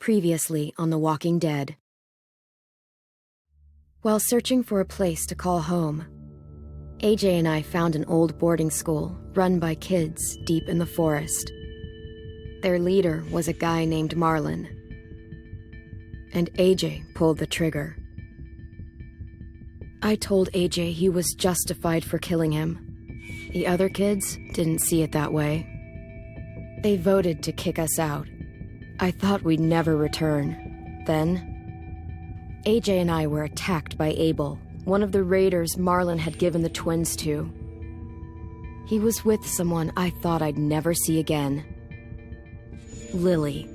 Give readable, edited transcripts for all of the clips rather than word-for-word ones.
Previously on The Walking Dead. While searching for a place to call home, AJ and I found an old boarding school run by kids deep in the forest. Their leader was a guy named Marlon, and AJ pulled the trigger. I told AJ he was justified for killing him. The other kids didn't see it that way. They voted to kick us out. I thought we'd never return. Then, AJ and I were attacked by Abel, one of the raiders Marlon had given the twins to. He was with someone I thought I'd never see again. Lily.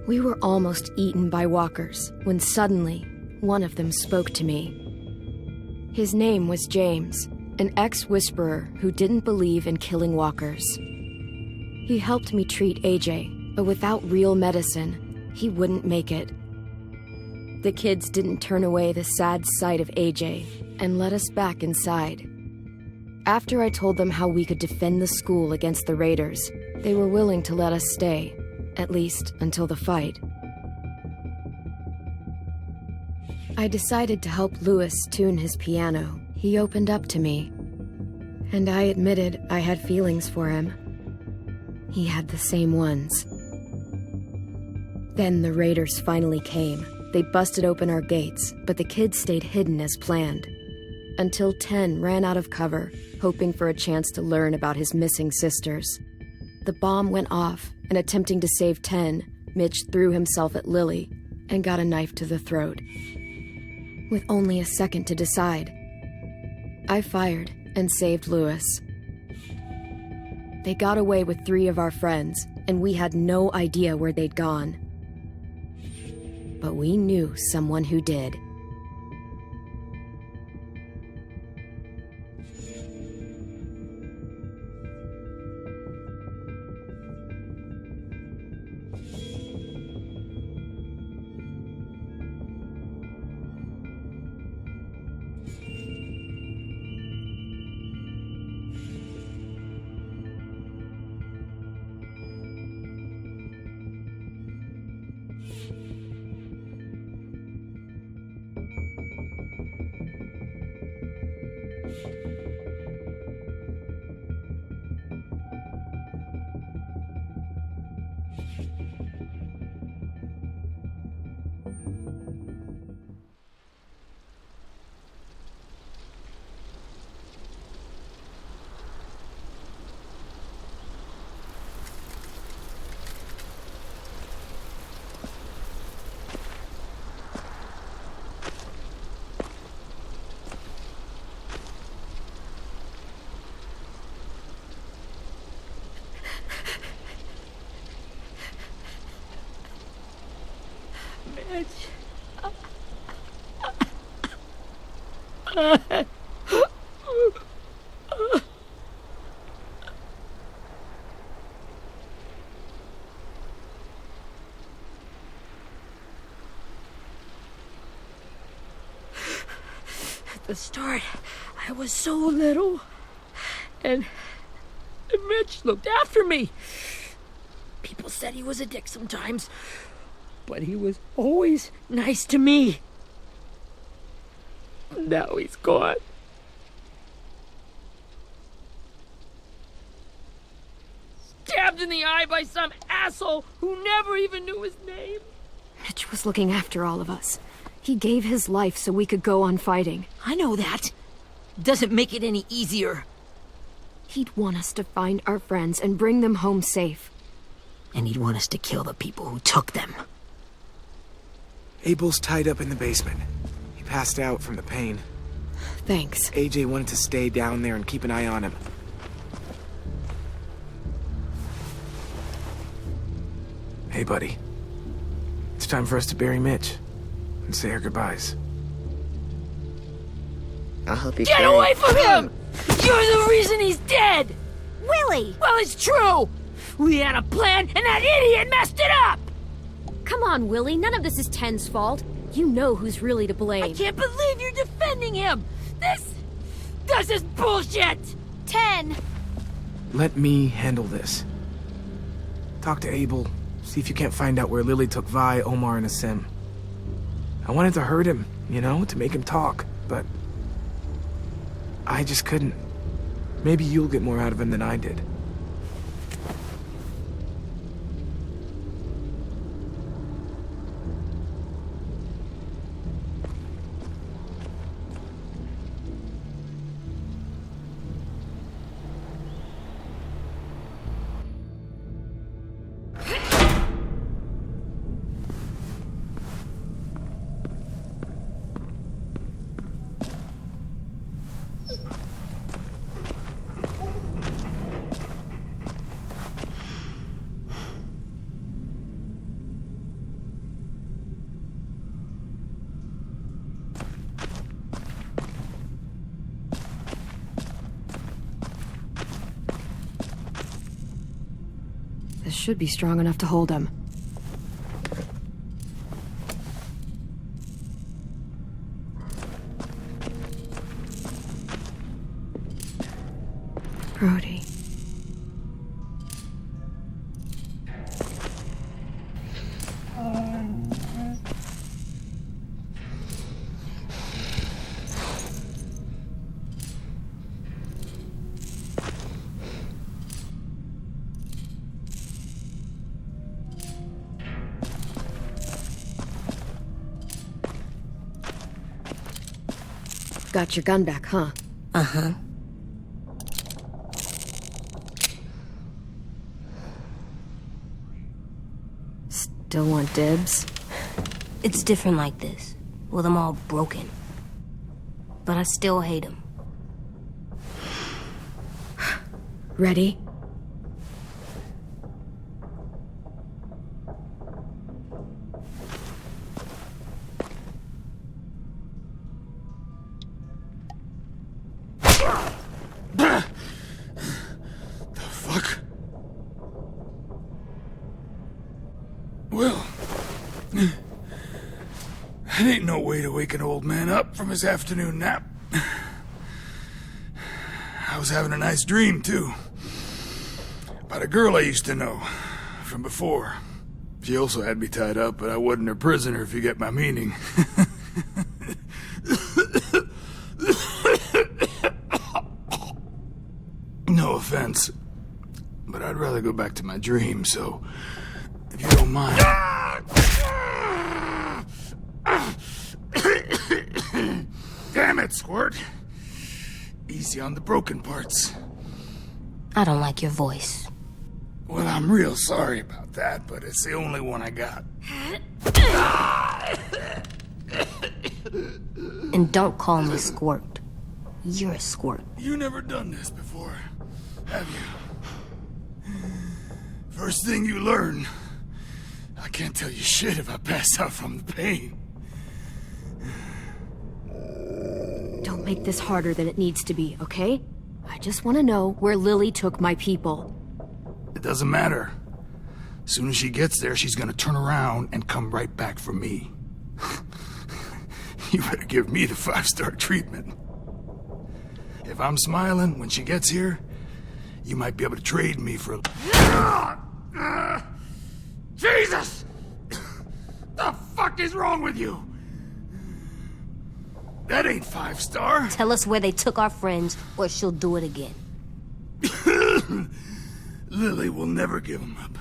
We were almost eaten by walkers when suddenly one of them spoke to me. His name was James, an ex-whisperer who didn't believe in killing walkers. He helped me treat AJ, but without real medicine, he wouldn't make it. The kids didn't turn away the sad sight of AJ and let us back inside. After I told them how we could defend the school against the raiders, they were willing to let us stay, at least until the fight. I decided to help Louis tune his piano. He opened up to me, and I admitted I had feelings for him. He had the same ones. Then the raiders finally came. They busted open our gates, but the kids stayed hidden as planned. Until 10 ran out of cover, hoping for a chance to learn about his missing sisters. The bomb went off, and attempting to save 10, Mitch threw himself at Lily and got a knife to the throat. With only a second to decide, I fired and saved Louis. They got away with 3 of our friends, and we had no idea where they'd gone. But we knew someone who did. At the start, I was so little, and Mitch looked after me. People said he was a dick sometimes, but he was always nice to me. Now he's gone. Stabbed in the eye by some asshole who never even knew his name. Mitch was looking after all of us. He gave his life so we could go on fighting. I know that. Doesn't make it any easier. He'd want us to find our friends and bring them home safe. And he'd want us to kill the people who took them. Abel's tied up in the basement. He passed out from the pain. Thanks. AJ wanted to stay down there and keep an eye on him. Hey, buddy. It's time for us to bury Mitch and say our goodbyes. I'll help you. Get away from him! You're the reason he's dead! Willie! Well, it's true! We had a plan, and that idiot messed it up! Come on, Willie. None of this is Ten's fault. You know who's really to blame. I can't believe you're defending him! This is bullshit! 10! Let me handle this. Talk to Abel, See if you can't find out where Lily took Vi, Omar, and Asim. I wanted to hurt him, you know, to make him talk, but I just couldn't. Maybe you'll get more out of him than I did. This should be strong enough to hold him. Brody. Got your gun back, huh? Uh-huh. Still want dibs? It's different like this, with them all broken. But I still hate him. Ready? Well, that ain't no way to wake an old man up from his afternoon nap. I was having a nice dream, too. About a girl I used to know from before. She also had me tied up, but I wasn't her prisoner, if you get my meaning. No offense, but I'd rather go back to my dream, so if you don't mind. Damn it, Squirt. Easy on the broken parts. I don't like your voice. Well, I'm real sorry about that, but it's the only one I got. And don't call me Squirt. You're a squirt. You never done this before, have you? First thing you learn, I can't tell you shit if I pass out from the pain. Don't make this harder than it needs to be, okay? I just want to know where Lily took my people. It doesn't matter. As soon as she gets there, she's gonna turn around and come right back for me. You better give me the 5-star treatment. If I'm smiling when she gets here, you might be able to trade me for a... Jesus! The fuck is wrong with you? That ain't 5-star. Tell us where they took our friends, or she'll do it again. Lily will never give them up.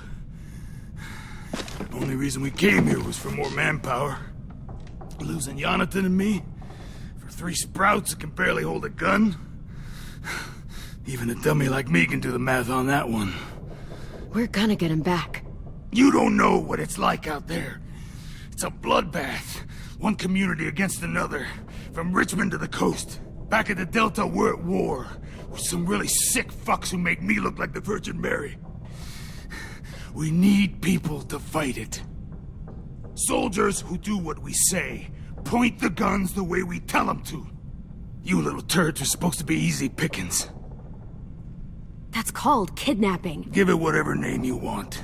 The only reason we came here was for more manpower. Losing Jonathan and me for 3 sprouts that can barely hold a gun. Even a dummy like me can do the math on that one. We're gonna get him back. You don't know what it's like out there. It's a bloodbath. One community against another. From Richmond to the coast. Back at the Delta, we're at war. With some really sick fucks who make me look like the Virgin Mary. We need people to fight it. Soldiers who do what we say. Point the guns the way we tell them to. You little turds are supposed to be easy pickings. That's called kidnapping. Give it whatever name you want.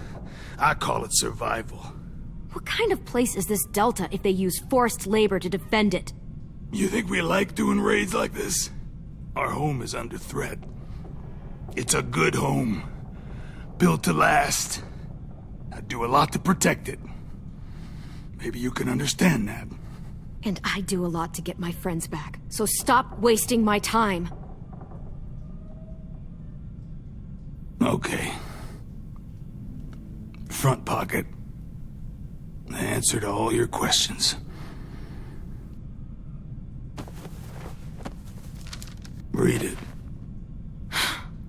I call it survival. What kind of place is this Delta if they use forced labor to defend it? You think we like doing raids like this? Our home is under threat. It's a good home. Built to last. I do a lot to protect it. Maybe you can understand that. And I do a lot to get my friends back, so stop wasting my time. Okay. Front pocket. The answer to all your questions. Read it.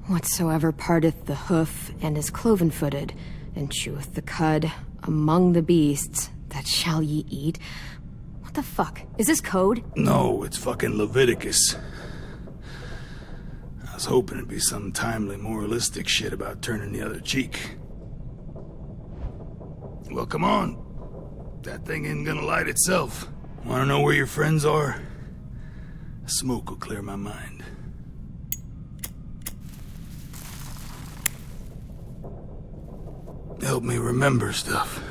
Whatsoever parteth the hoof, and is cloven-footed, and cheweth the cud, among the beasts, that shall ye eat. What the fuck? Is this code? No, it's fucking Leviticus. I was hoping it'd be some timely, moralistic shit about turning the other cheek. Well, come on. That thing ain't gonna light itself. Wanna know where your friends are? Smoke will clear my mind. Help me remember stuff.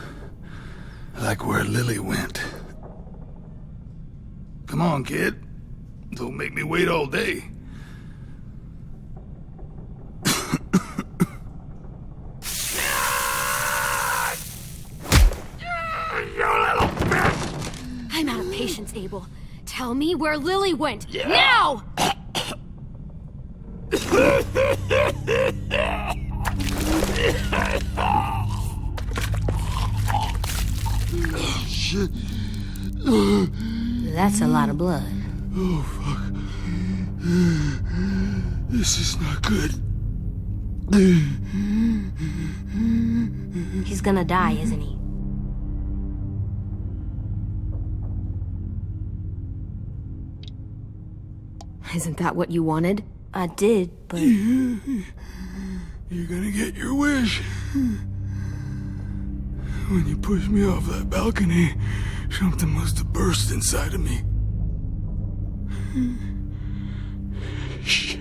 Like where Lily went. Come on, kid. Don't make me wait all day. I'm out of patience, Abel. Tell me where Lily went. Yeah. Now! Shit. That's a lot of blood. Oh, fuck. This is not good. He's gonna die, isn't he? Isn't that what you wanted? I did, but... You're gonna get your wish. When you pushed me off that balcony, something must have burst inside of me. Shit.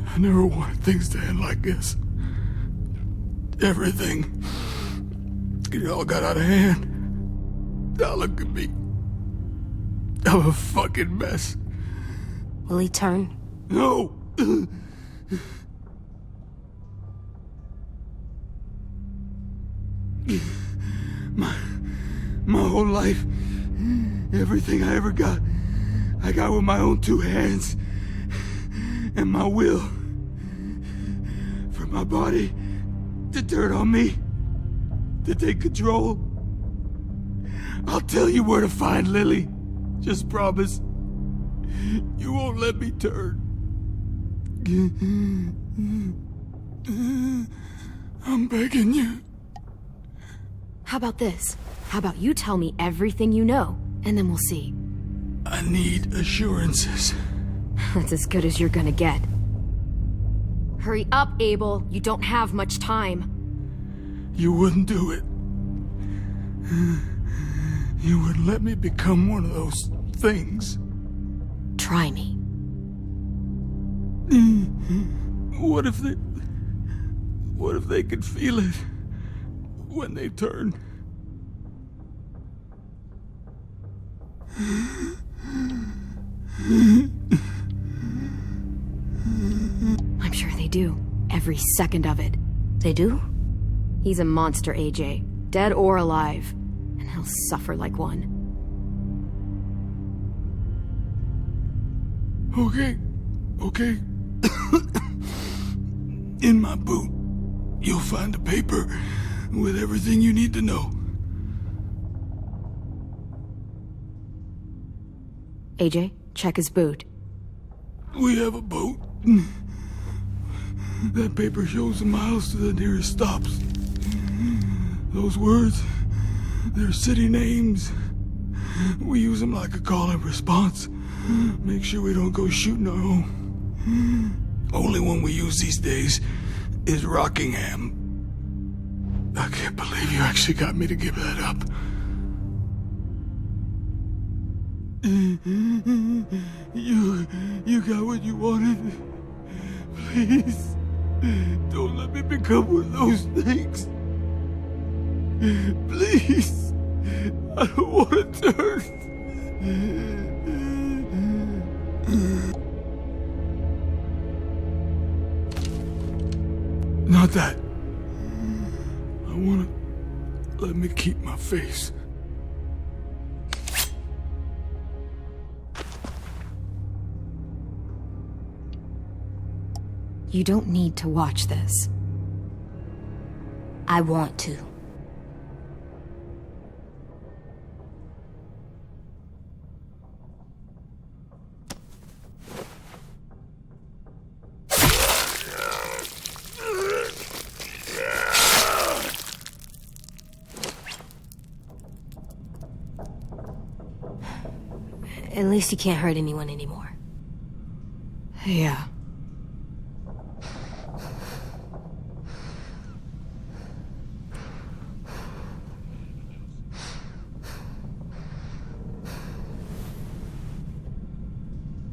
I never wanted things to end like this. Everything. It all got out of hand. Now look at me. I'm a fucking mess. Will he turn? No! My whole life, everything I ever got, I got with my own two hands and my will. For my body to turn on me, to take control. I'll tell you where to find Lily. Just promise you won't let me turn. I'm begging you. How about this? How about you tell me everything you know, and then we'll see. I need assurances. That's as good as you're gonna get. Hurry up, Abel. You don't have much time. You wouldn't do it. You wouldn't let me become one of those things. Try me. What if they could feel it when they turn? I'm sure they do. Every second of it. They do? He's a monster, AJ. Dead or alive. And he'll suffer like one. Okay. In my boot, you'll find a paper with everything you need to know. AJ, check his boot. We have a boat. That paper shows the miles to the nearest stops. Those words, they're city names. We use them like a call and response. Make sure we don't go shooting our own. Only one we use these days is Rockingham. I can't believe you actually got me to give that up. You got what you wanted. Please, don't let me become one of those things. Please, I don't want to turn. Not that. wanna let me keep my face. You don't need to watch this. I want to. At least you can't hurt anyone anymore. Yeah.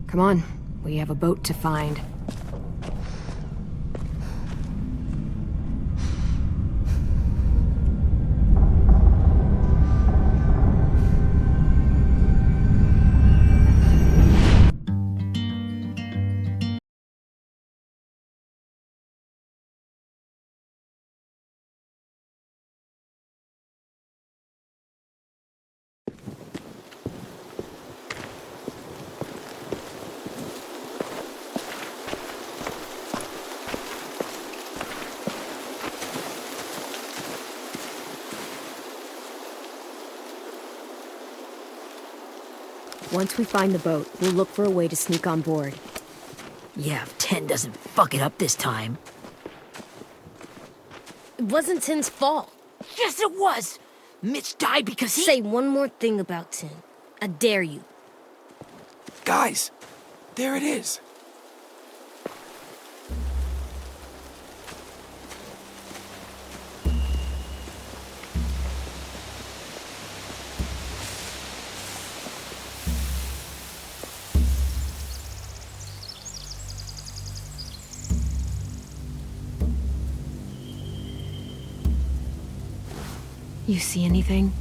Come on, we have a boat to find. Once we find the boat, we'll look for a way to sneak on board. Yeah, if 10 doesn't fuck it up this time. It wasn't Tim's fault. Yes, it was! Mitch died because he... Say one more thing about Tim. I dare you. Guys, there it is. You see anything?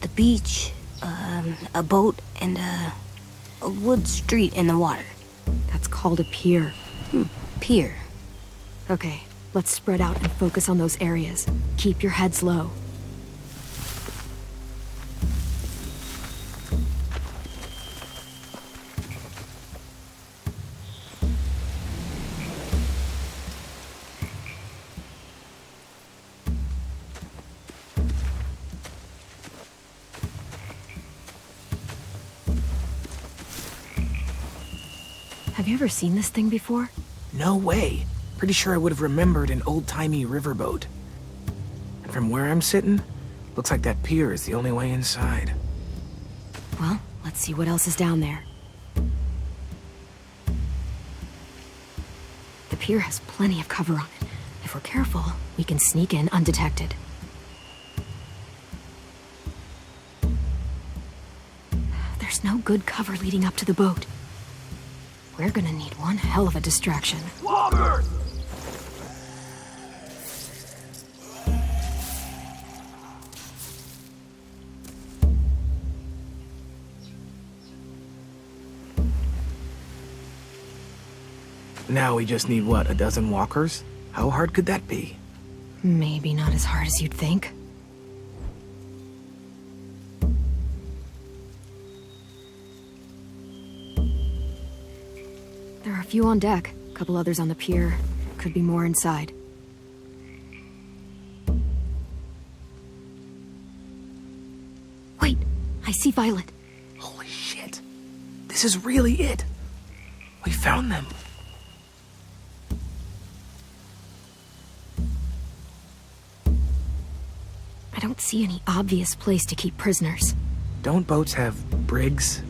The beach, a boat, and a wood street in the water. That's called a pier. Pier. Okay, let's spread out and focus on those areas. Keep your heads low. Have you ever seen this thing before? No way. Pretty sure I would have remembered an old-timey riverboat. And from where I'm sitting, looks like that pier is the only way inside. Well, let's see what else is down there. The pier has plenty of cover on it. If we're careful, we can sneak in undetected. There's no good cover leading up to the boat. We're gonna need one hell of a distraction. Water! Now we just need, what, a dozen walkers? How hard could that be? Maybe not as hard as you'd think. There are a few on deck, a couple others on the pier. Could be more inside. Wait, I see Violet. Holy shit. This is really it. We found them. I don't see any obvious place to keep prisoners. Don't boats have brigs?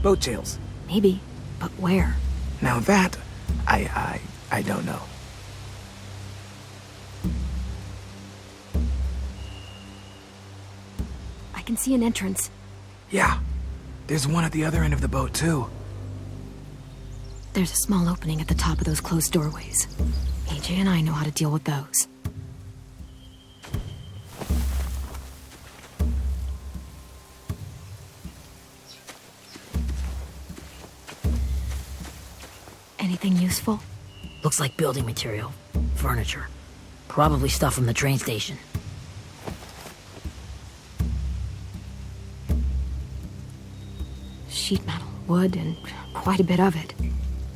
Boat jails. Maybe, but where? Now that, I don't know. I can see an entrance. Yeah, there's one at the other end of the boat, too. There's a small opening at the top of those closed doorways. AJ and I know how to deal with those. Anything useful? Looks like building material. Furniture. Probably stuff from the train station. Sheet metal, wood, and quite a bit of it.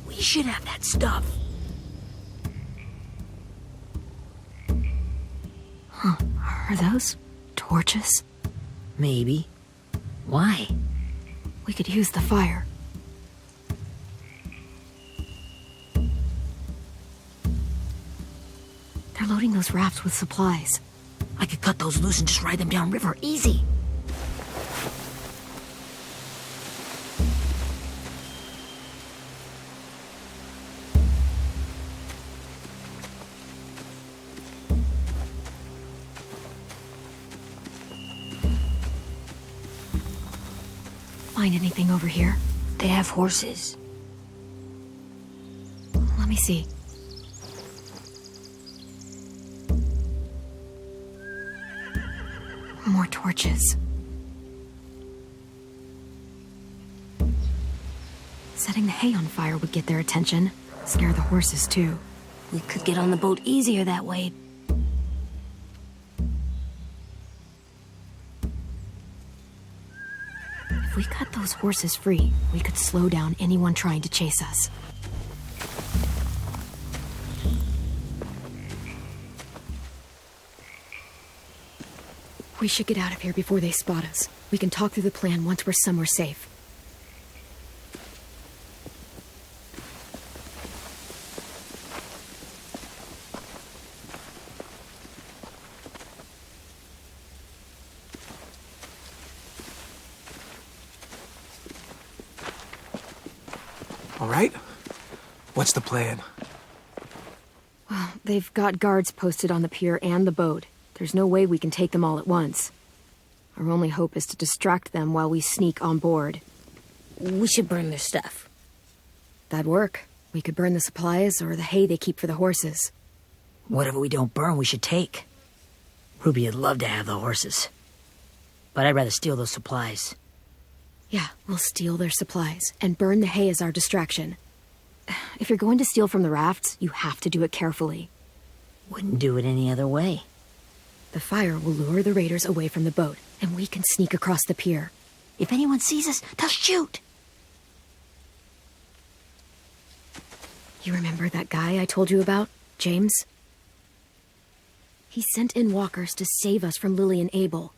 We should have that stuff. Huh. Are those torches? Maybe. Why? We could use the fire. They're loading those rafts with supplies. I could cut those loose and just ride them downriver. Easy. Find anything over here? They have horses. Let me see. More torches. Setting the hay on fire would get their attention. Scare the horses, too. We could get on the boat easier that way. If we cut those horses free, we could slow down anyone trying to chase us. We should get out of here before they spot us. We can talk through the plan once we're somewhere safe. All right? What's the plan? Well, they've got guards posted on the pier and the boat. There's no way we can take them all at once. Our only hope is to distract them while we sneak on board. We should burn their stuff. That'd work. We could burn the supplies or the hay they keep for the horses. Whatever we don't burn, we should take. Ruby would love to have the horses. But I'd rather steal those supplies. Yeah, we'll steal their supplies and burn the hay as our distraction. If you're going to steal from the rafts, you have to do it carefully. Wouldn't do it any other way. The fire will lure the raiders away from the boat, and we can sneak across the pier. If anyone sees us, they'll shoot. You remember that guy I told you about, James? He sent in walkers to save us from Lily and Abel.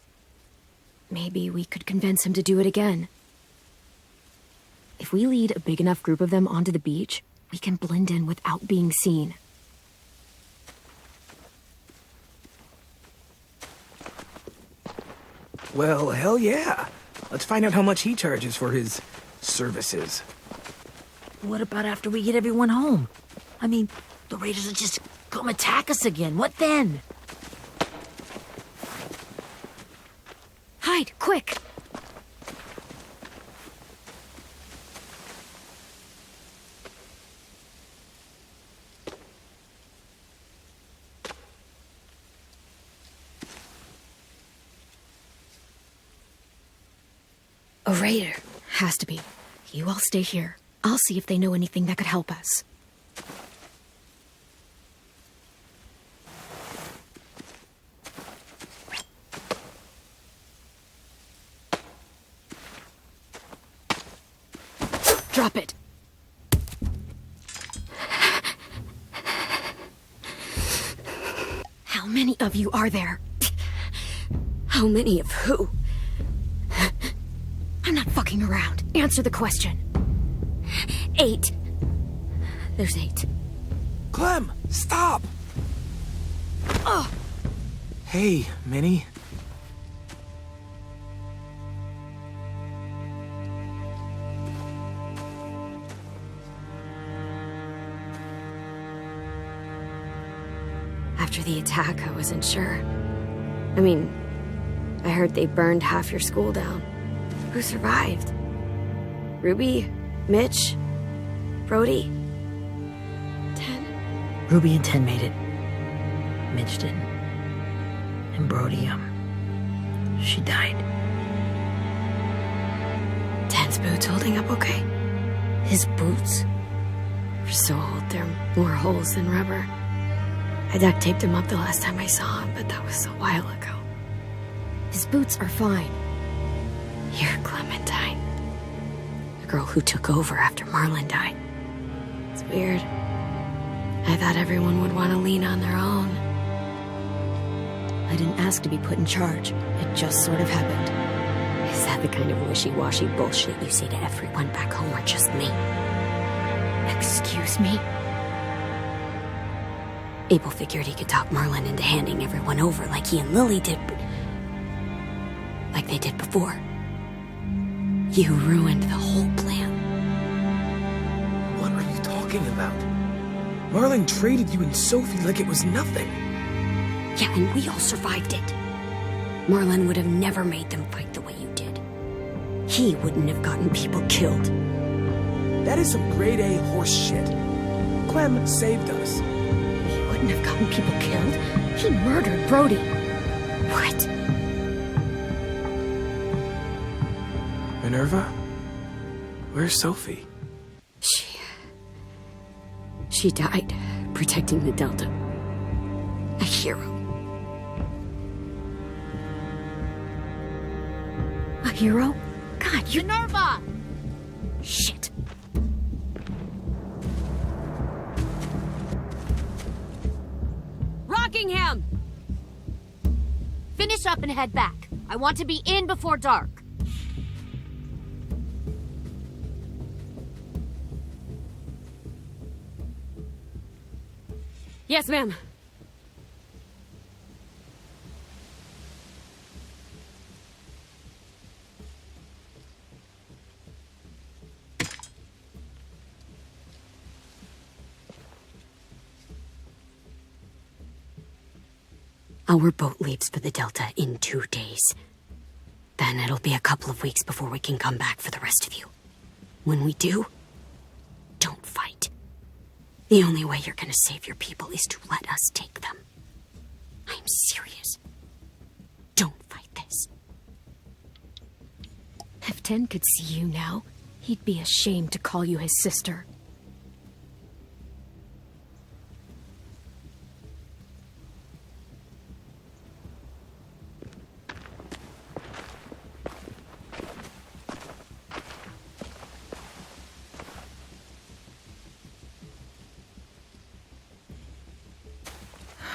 Maybe we could convince him to do it again. If we lead a big enough group of them onto the beach, we can blend in without being seen. Well, hell yeah. Let's find out how much he charges for his services. What about after we get everyone home? I mean, the raiders will just come attack us again. What then? Hide, quick! A raider. Has to be. You all stay here. I'll see if they know anything that could help us. Drop it. How many of you are there? How many of who? I'm not fucking around. Answer the question. 8. There's 8. Clem, stop! Oh! Hey, Minnie. After the attack, I wasn't sure. I mean, I heard they burned half your school down. Who survived? Ruby? Mitch? Brody? 10? Ruby and 10 made it. Mitch didn't. And Brody, she died. 10's boots holding up okay? His boots? They're so old, they're more holes than rubber. I duct taped him up the last time I saw him, but that was a while ago. His boots are fine. You're Clementine. The girl who took over after Marlon died. It's weird. I thought everyone would want to lean on their own. I didn't ask to be put in charge. It just sort of happened. Is that the kind of wishy-washy bullshit you say to everyone back home or just me? Excuse me? Abel figured he could talk Marlon into handing everyone over like he and Lily did, but like they did before. You ruined the whole plan. What are you talking about? Marlon traded you and Sophie like it was nothing. Yeah, and we all survived it. Marlon would have never made them fight the way you did. He wouldn't have gotten people killed. That is some grade A horse shit. Clem saved us. He wouldn't have gotten people killed. He murdered Brody. What? Minerva? Where's Sophie? She died protecting the Delta. A hero. A hero? God, you... Minerva! Shit. Rockingham! Finish up and head back. I want to be in before dark. Yes, ma'am. Our boat leaves for the Delta in 2 days. Then it'll be a couple of weeks before we can come back for the rest of you. When we do, don't fight. The only way you're gonna save your people is to let us take them. I'm serious. Don't fight this. If Ten could see you now, he'd be ashamed to call you his sister.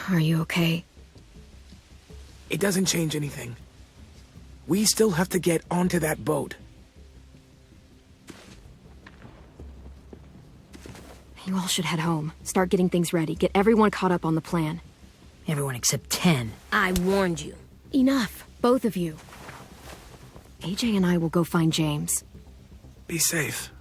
Are you okay? It doesn't change anything. We still have to get onto that boat. You all should head home. Start getting things ready. Get everyone caught up on the plan. Everyone except 10. I warned you. Enough, both of you. AJ and I will go find James. Be safe.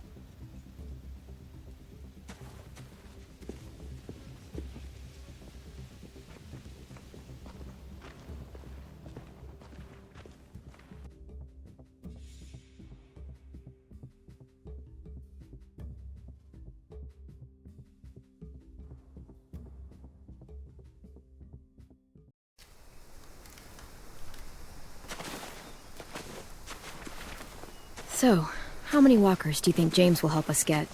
So, how many walkers do you think James will help us get?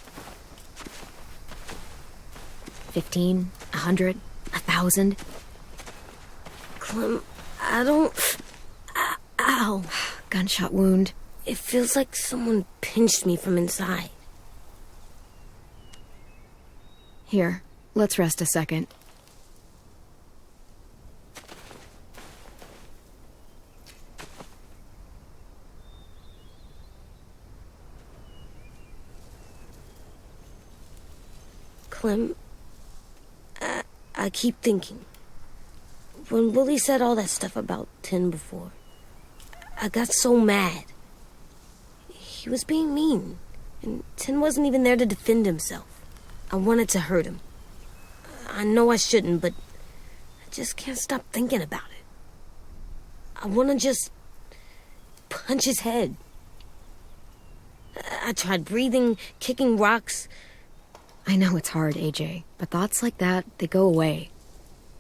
15? 100? 1,000? Clem, I don't... Ow. Gunshot wound. It feels like someone pinched me from inside. Here, let's rest a second. Clem, I keep thinking. When Willie said all that stuff about Tin before, I got so mad. He was being mean, and Tin wasn't even there to defend himself. I wanted to hurt him. I know I shouldn't, but I just can't stop thinking about it. I want to just punch his head. I tried breathing, kicking rocks. I know it's hard, AJ, but thoughts like that, they go away.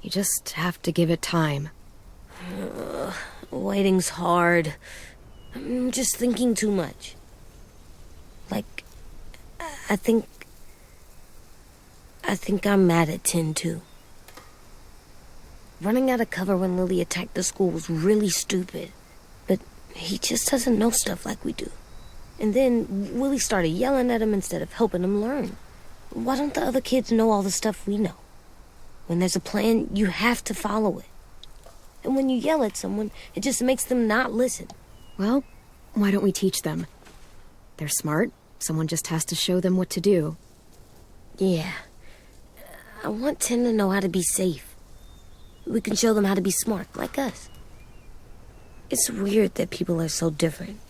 You just have to give it time. Waiting's hard. I'm just thinking too much. Like, I think I'm mad at Tin, too. Running out of cover when Lily attacked the school was really stupid. But he just doesn't know stuff like we do. And then Willie started yelling at him instead of helping him learn. Why don't the other kids know all the stuff we know? When there's a plan, you have to follow it. And when you yell at someone, it just makes them not listen. Well, why don't we teach them? They're smart. Someone just has to show them what to do. Yeah. I want Tim to know how to be safe. We can show them how to be smart, like us. It's weird that people are so different.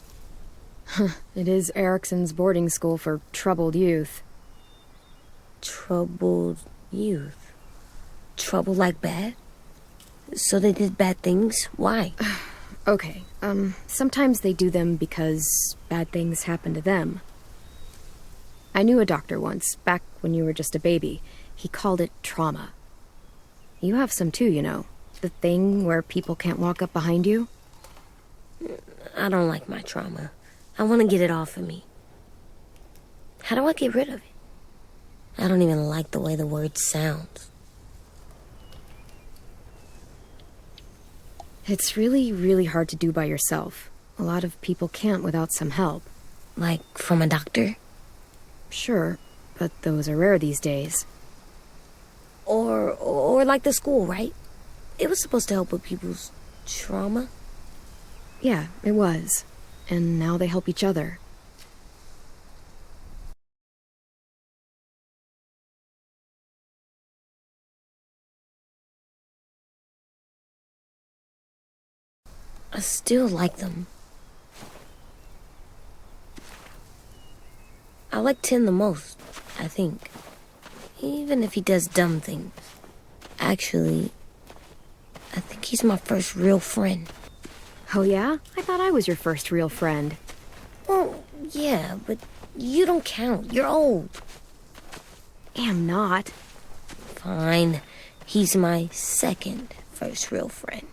It is Erickson's boarding school for troubled youth. Troubled youth? Trouble like bad? So they did bad things? Why? Okay, sometimes they do them because bad things happen to them. I knew a doctor once, back when you were just a baby. He called it trauma. You have some too, you know. The thing where people can't walk up behind you. I don't like my trauma. I want to get it off of me. How do I get rid of it? I don't even like the way the word sounds. It's really, really hard to do by yourself. A lot of people can't without some help. Like from a doctor? Sure, but those are rare these days. Or like the school, right? It was supposed to help with people's trauma. Yeah, it was. And now they help each other. I still like them. I like Tim the most, I think. Even if he does dumb things. Actually, I think he's my first real friend. Oh yeah? I thought I was your first real friend. Well, yeah, but you don't count. You're old. Am not. Fine. He's my second first real friend.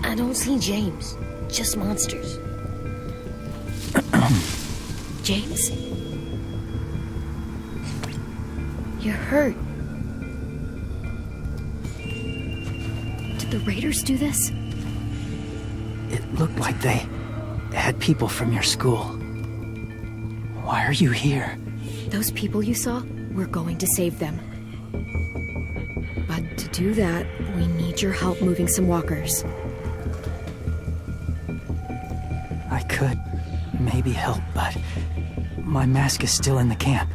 I don't see James, just monsters. James? You're hurt. Did the raiders do this? It looked like they had people from your school. Why are you here? Those people you saw, we're going to save them. But to do that, we need your help moving some walkers. I could maybe help, but my mask is still in the camp,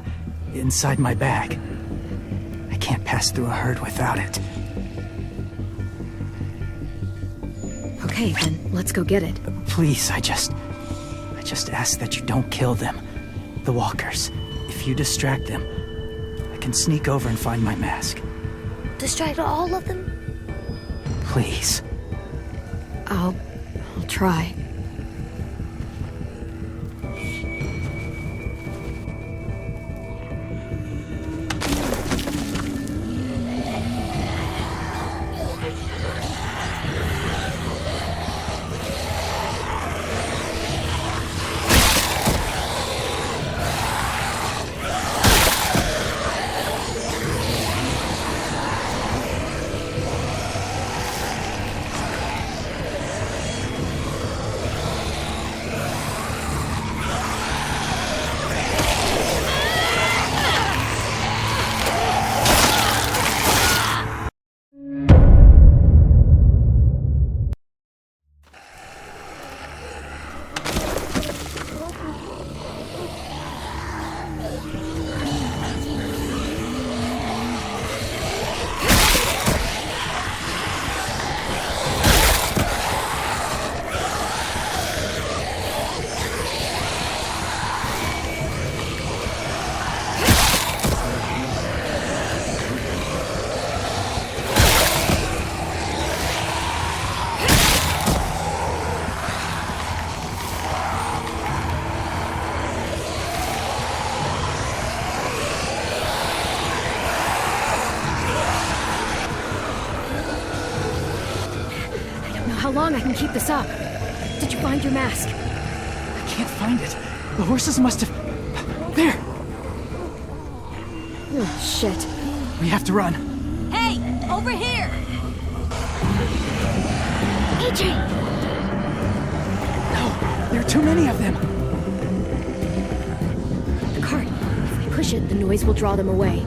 inside my bag. I can't pass through a herd without it. Okay, then let's go get it. Please, I just ask that you don't kill them. The walkers. If you distract them, I can sneak over and find my mask. Distract all of them? Please. I'll try. how long I can keep this up. Did you find your mask? I can't find it. The horses must have... There! Oh, shit. We have to run. Hey, over here! AJ! No, there are too many of them. The cart. If we push it, the noise will draw them away.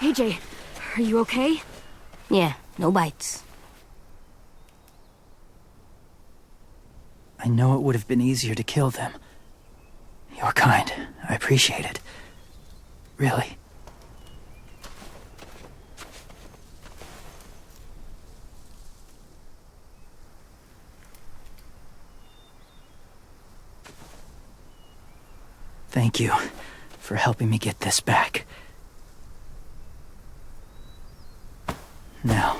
AJ, are you okay? Yeah, no bites. I know it would have been easier to kill them. You're kind. I appreciate it. Really. Thank you for helping me get this back. Now,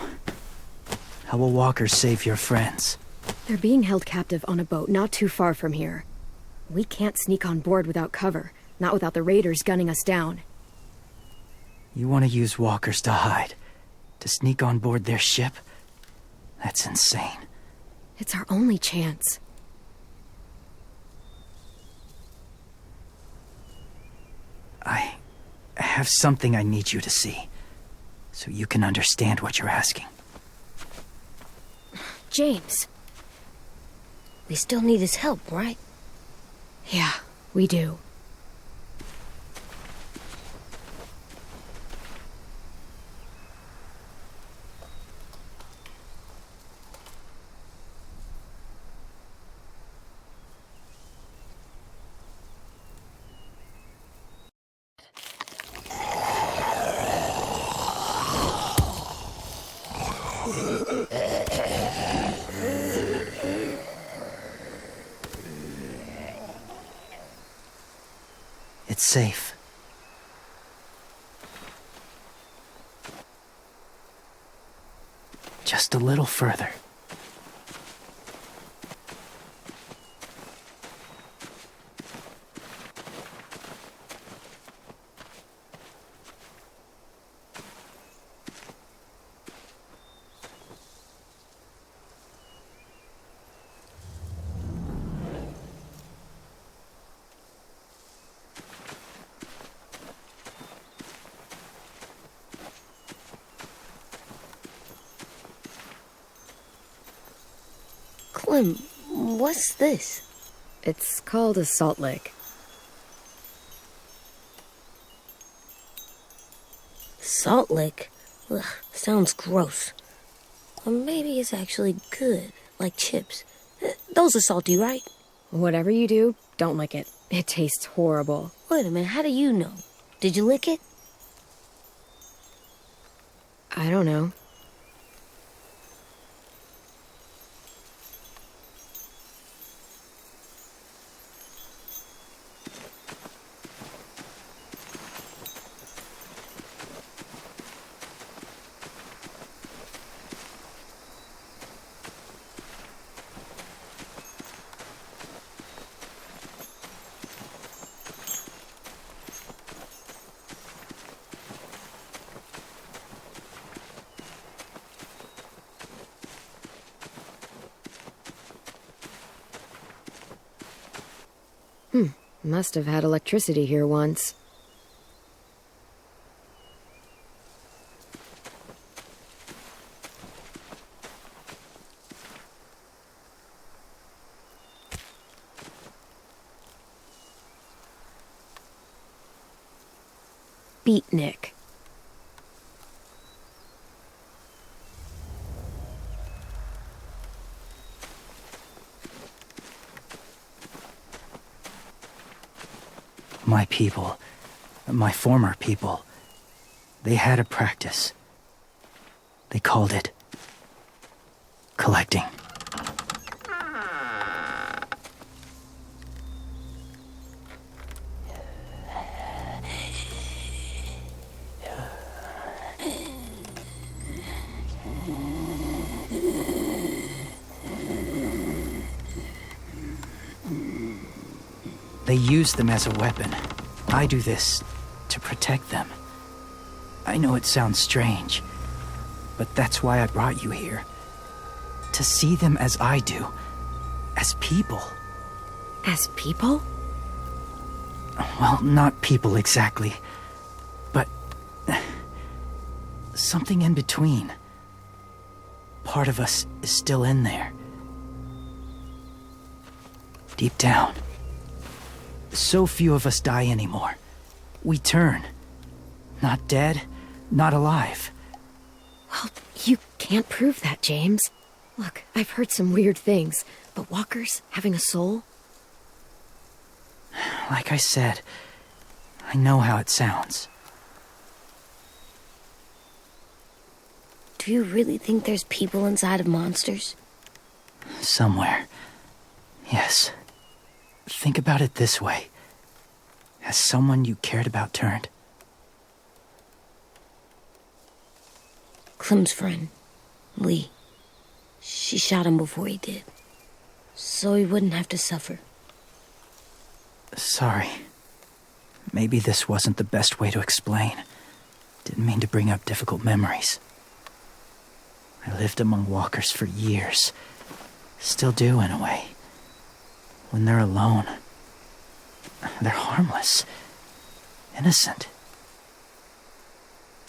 how will walkers save your friends? They're being held captive on a boat not too far from here. We can't sneak on board without cover, not without the raiders gunning us down. You want to use walkers to hide? To sneak on board their ship? That's insane. It's our only chance. I have something I need you to see, so you can understand what you're asking. James. We still need his help, right? Yeah, we do. It's safe. Just a little further. Clem, what's this? It's called a salt lick. Salt lick? Ugh, sounds gross. Or maybe it's actually good, like chips. Those are salty, right? Whatever you do, don't lick it. It tastes horrible. Wait a minute, how do you know? Did you lick it? I don't know. Must have had electricity here once. Beatnik. My people My former people, they had a practice. They called it collecting. They use them as a weapon. I do this to protect them. I know it sounds strange, but that's why I brought you here. To see them as I do. As people. As people? Well, not people exactly, but something in between. Part of us is still in there. Deep down. So few of us die anymore. We turn. Not dead, not alive. Well, you can't prove that, James. Look, I've heard some weird things, but walkers having a soul? Like I said, I know how it sounds. Do you really think there's people inside of monsters? Somewhere. Yes. Think about it this way. Has someone you cared about turned? Clem's friend, Lee. She shot him before he did. So he wouldn't have to suffer. Sorry. Maybe this wasn't the best way to explain. Didn't mean to bring up difficult memories. I lived among walkers for years. Still do, in a way. When they're alone, they're harmless. Innocent.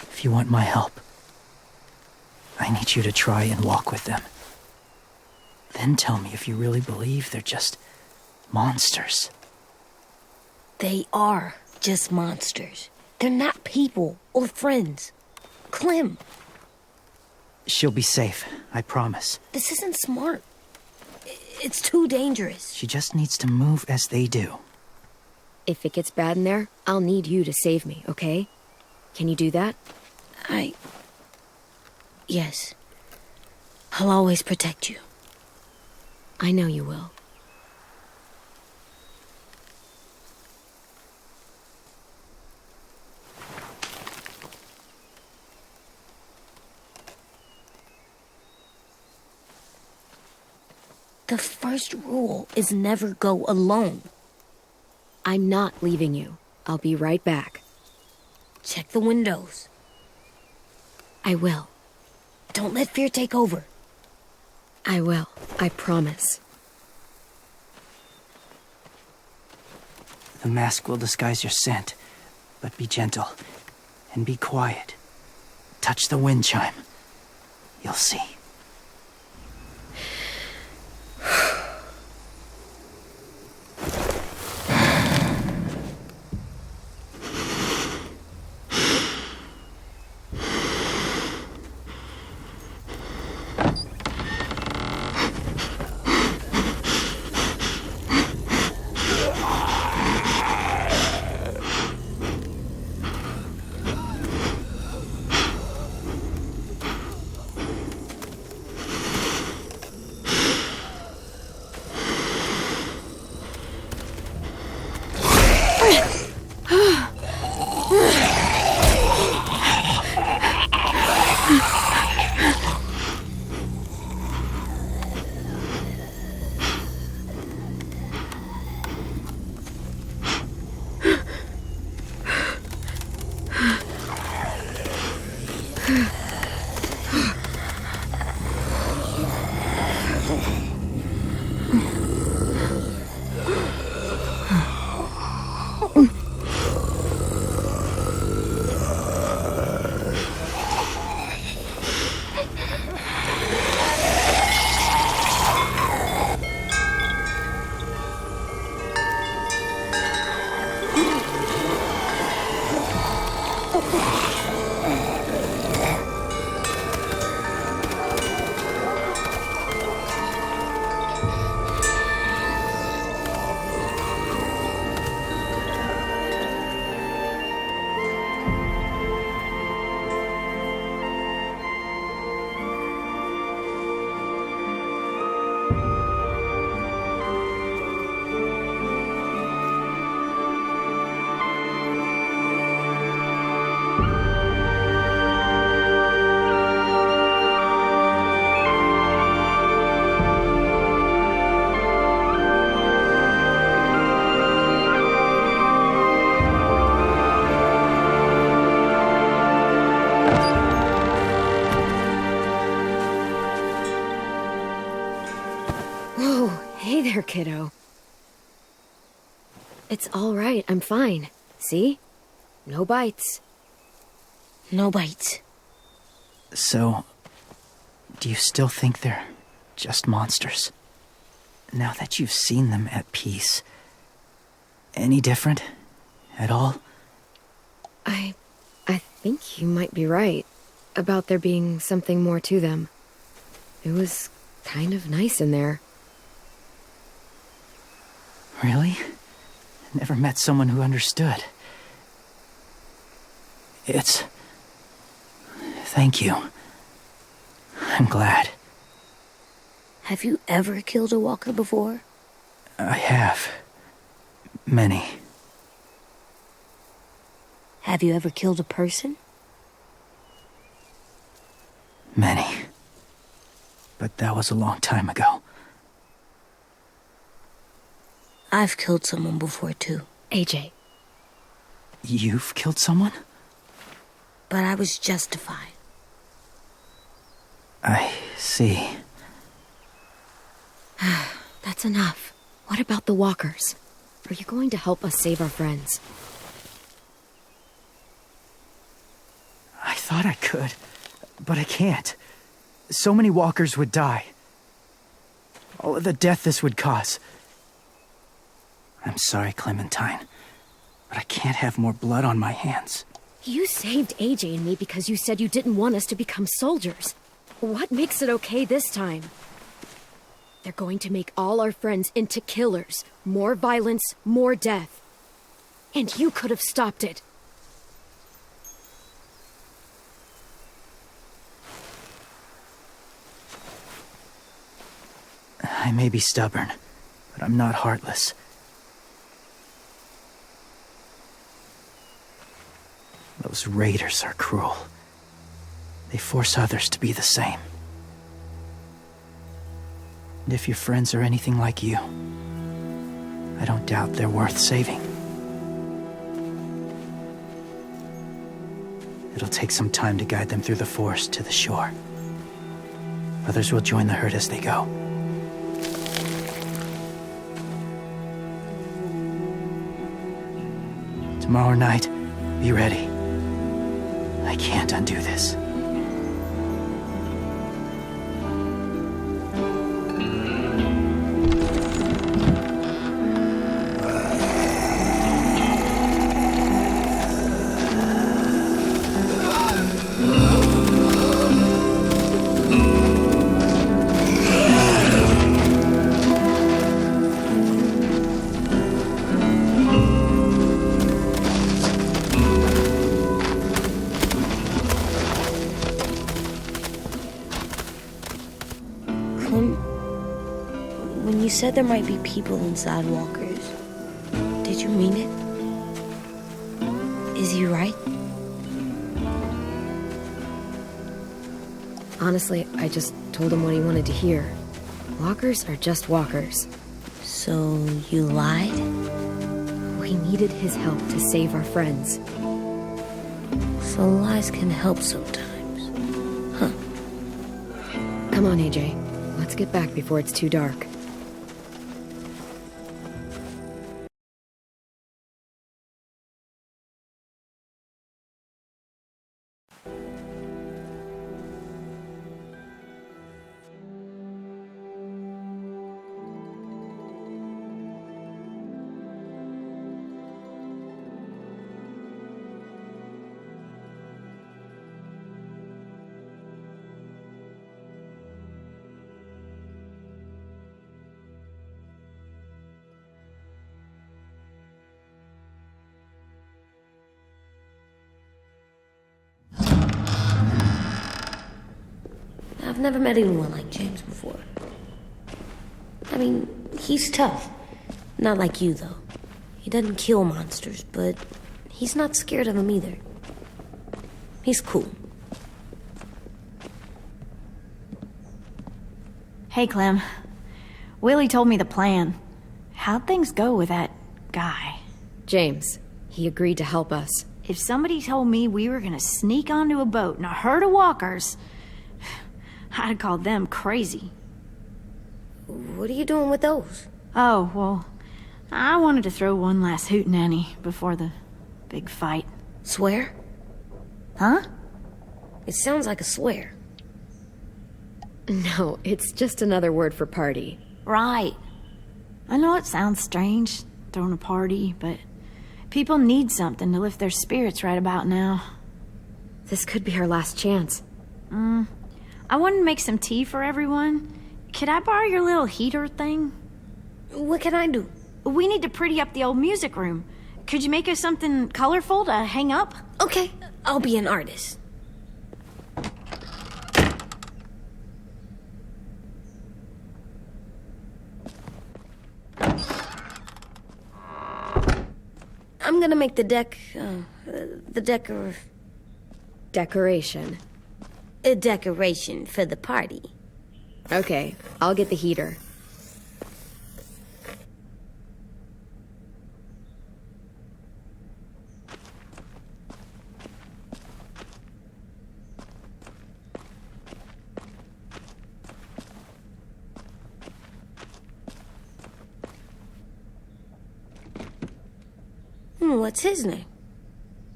If you want my help, I need you to try and walk with them. Then tell me if you really believe they're just monsters. They are just monsters. They're not people or friends. Clem, She'll be safe, I promise. this isn't smart. It's too dangerous. She just needs to move as they do. If it gets bad in there, I'll need you to save me, okay? Can you do that? Yes. I'll always protect you. I know you will. The first rule is never go alone. I'm not leaving you. I'll be right back. Check the windows. I will. Don't let fear take over. I will. I promise. The mask will disguise your scent, but be gentle and be quiet. Touch the wind chime. You'll see. Hey there, kiddo. It's all right. I'm fine. See? No bites. No bites. So, do you still think they're just monsters? Now that you've seen them at peace, any different at all? I think you might be right about there being something more to them. It was kind of nice in there. Really? Never met someone who understood. Thank you. I'm glad. Have you ever killed a walker before? I have. Many. Have you ever killed a person? Many. But that was a long time ago. I've killed someone before, too. AJ. You've killed someone? But I was justified. I see. That's enough. What about the walkers? Are you going to help us save our friends? I thought I could, but I can't. So many walkers would die. All of the death this would cause. I'm sorry, Clementine, but I can't have more blood on my hands. You saved AJ and me because you said you didn't want us to become soldiers. What makes it okay this time? They're going to make all our friends into killers. More violence, more death. And you could have stopped it. I may be stubborn, but I'm not heartless. Those raiders are cruel. They force others to be the same. And if your friends are anything like you, I don't doubt they're worth saving. It'll take some time to guide them through the forest to the shore. Others will join the herd as they go. Tomorrow night, be ready. I can't undo this. When you said there might be people inside walkers, did you mean it? Is he right? Honestly, I just told him what he wanted to hear. Walkers are just walkers. So you lied? We needed his help to save our friends. So lies can help sometimes. Huh. Come on, AJ. Let's get back before it's too dark. I've never met anyone like James before. I mean, he's tough. Not like you, though. He doesn't kill monsters, but he's not scared of them either. He's cool. Hey, Clem. Willie told me the plan. How'd things go with that guy? James, he agreed to help us. If somebody told me we were gonna sneak onto a boat in a herd of walkers, I'd call them crazy. What are you doing with those? Oh, well, I wanted to throw one last hootenanny before the big fight. Swear? Huh? It sounds like a swear. No, it's just another word for party. Right. I know it sounds strange, throwing a party, but people need something to lift their spirits right about now. This could be our last chance. I wanted to make some tea for everyone. Could I borrow your little heater thing? What can I do? We need to pretty up the old music room. Could you make us something colorful to hang up? Okay, I'll be an artist. I'm gonna make the Decoration. a decoration for the party. Okay, I'll get the heater. What's his name?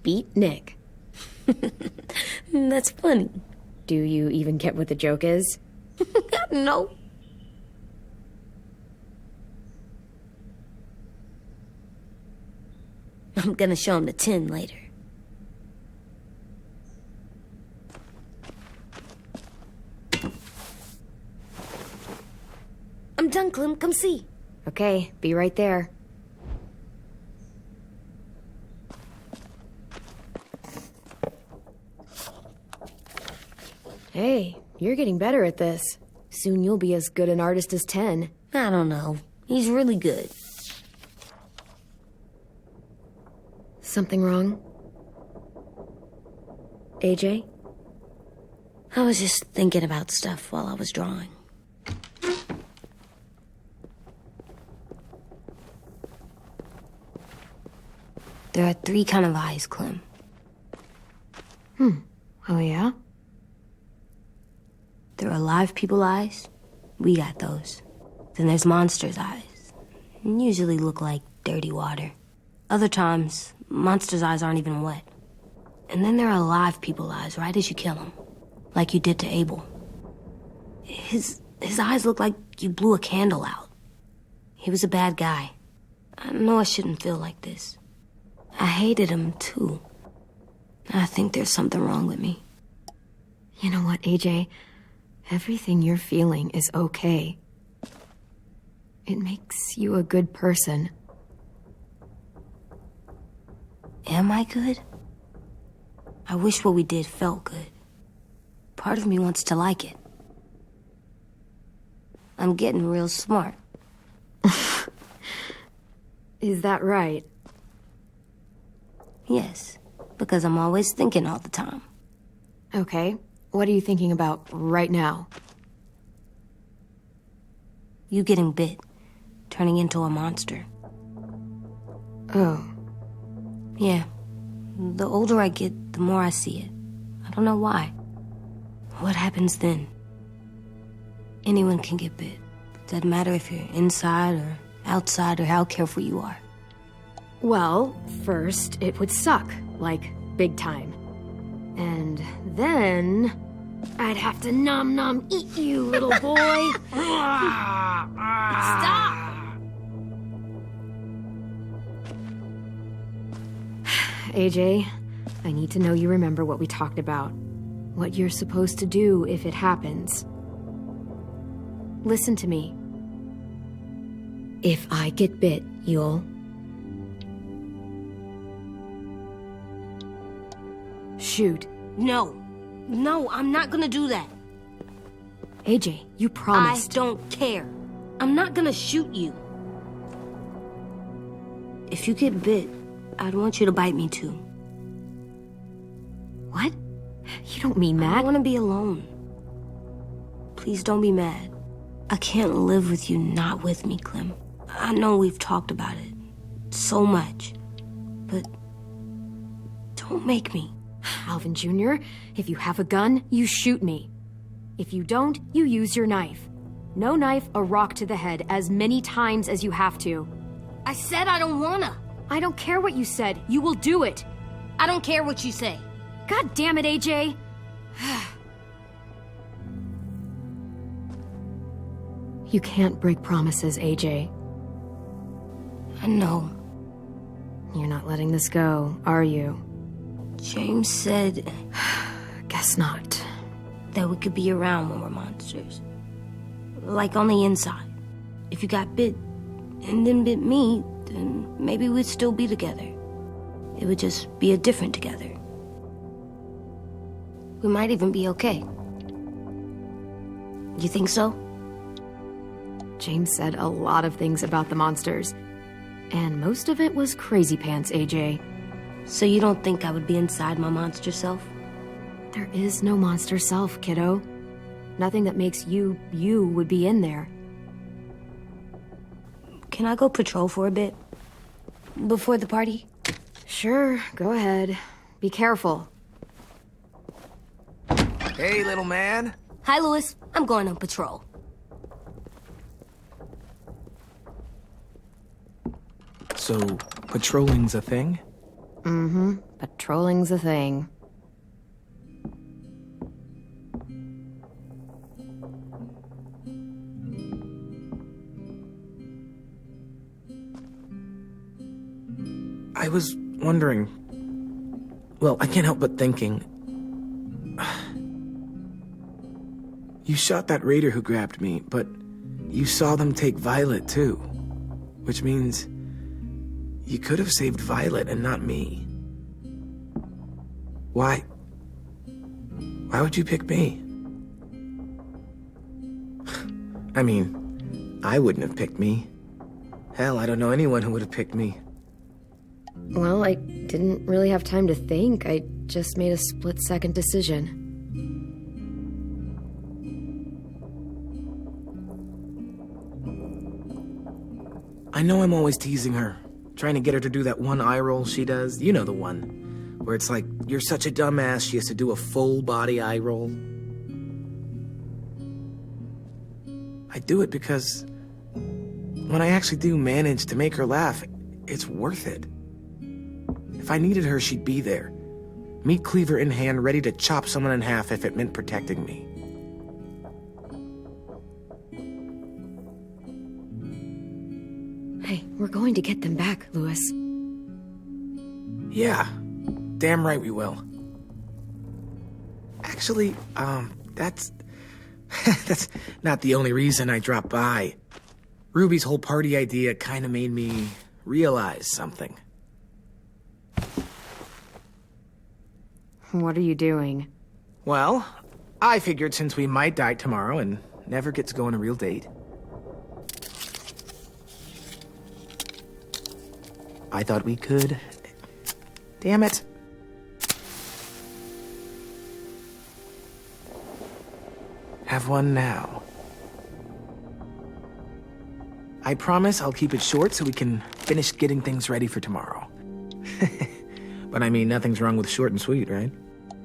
Beat Nick. That's funny. Do you even get what the joke is? No. I'm gonna show him the 10 later. I'm done, Clem. Come see. Okay, be right there. Hey, you're getting better at this. Soon you'll be as good an artist as 10. I don't know. He's really good. Something wrong? AJ? I was just thinking about stuff while I was drawing. There are 3 kind of eyes, Clem. Oh, yeah? There are live people eyes. We got those. Then there's monsters' eyes. Usually look like dirty water. Other times, monsters' eyes aren't even wet. And then there are live people eyes right as you kill them. Like you did to Abel. His eyes look like you blew a candle out. He was a bad guy. I know I shouldn't feel like this. I hated him, too. I think there's something wrong with me. You know what, AJ? Everything you're feeling is okay. It makes you a good person. Am I good? I wish what we did felt good. Part of me wants to like it. I'm getting real smart. Is that right? Yes, because I'm always thinking all the time. Okay, what are you thinking about right now? You getting bit, turning into a monster. Oh. Yeah, the older I get, the more I see it. I don't know why. What happens then? Anyone can get bit. Doesn't matter if you're inside or outside or how careful you are. Well, first, it would suck, like, big time. And then I'd have to nom eat you, little boy. Stop! AJ, I need to know you remember what we talked about. What you're supposed to do if it happens. Listen to me. If I get bit, you'll... shoot. No, I'm not gonna do that. AJ, you promised. I don't care. I'm not gonna shoot you. If you get bit, I'd want you to bite me too. What? You don't mean I that. want to be alone. Please don't be mad. I can't live with you not with me, Clem. I know we've talked about it so much, but don't make me. Alvin Jr., if you have a gun, you shoot me. If you don't, you use your knife. No knife or rock to the head as many times as you have to. I said I don't wanna. I don't care what you said. You will do it. I don't care what you say. God damn it, AJ. You can't break promises, AJ. I know. You're not letting this go, are you? James said Guess not. that we could be around when we're monsters. Like on the inside. If you got bit and then bit me, then maybe we'd still be together. It would just be a different together. We might even be okay. You think so? James said a lot of things about the monsters. And most of it was crazy pants, AJ. So you don't think I would be inside my monster self? There is no monster self, kiddo. Nothing that makes you, you would be in there. Can I go patrol for a bit? Before the party? Sure, go ahead. Be careful. Hey, little man. Hi, Louis. I'm going on patrol. So, patrolling's a thing? Mm-hmm. Patrolling's a thing. I was wondering... Well, I can't help but thinking... You shot that raider who grabbed me, but you saw them take Violet, too. Which means... you could have saved Violet and not me. Why? Why would you pick me? I mean, I wouldn't have picked me. Hell, I don't know anyone who would have picked me. Well, I didn't really have time to think. I just made a split-second decision. I know I'm always teasing her, trying to get her to do that one eye roll she does. You know the one, where it's like, you're such a dumbass, she has to do a full-body eye roll. I do it because when I actually do manage to make her laugh, it's worth it. If I needed her, she'd be there. Meat cleaver in hand, ready to chop someone in half if it meant protecting me. Hey, we're going to get them back, Louis. Yeah, damn right we will. Actually, that's not the only reason I dropped by. Ruby's whole party idea kind of made me realize something. What are you doing? Well, I figured since we might die tomorrow and never get to go on a real date, I thought we could... Damn it. Have one now. I promise I'll keep it short so we can finish getting things ready for tomorrow. But I mean, nothing's wrong with short and sweet, right?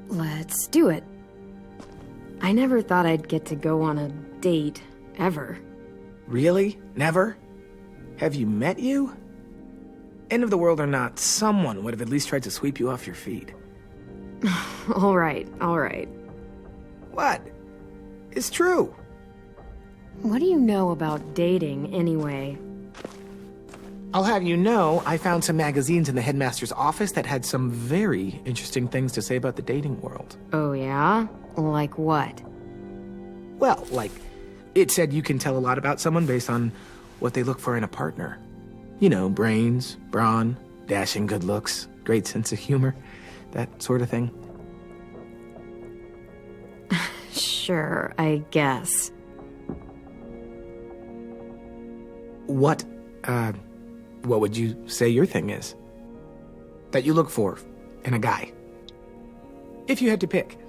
Let's do it. I never thought I'd get to go on a date, ever. Really? Never? Have you met you? End of the world or not, someone would have at least tried to sweep you off your feet. All right, all right. What? It's true. What do you know about dating, anyway? I'll have you know, I found some magazines in the headmaster's office that had some very interesting things to say about the dating world. Oh, yeah? Like what? Well, like, it said you can tell a lot about someone based on what they look for in a partner. You know, brains, brawn, dashing good looks, great sense of humor, that sort of thing. Sure, I guess. What would you say your thing is? That you look for in a guy? If you had to pick.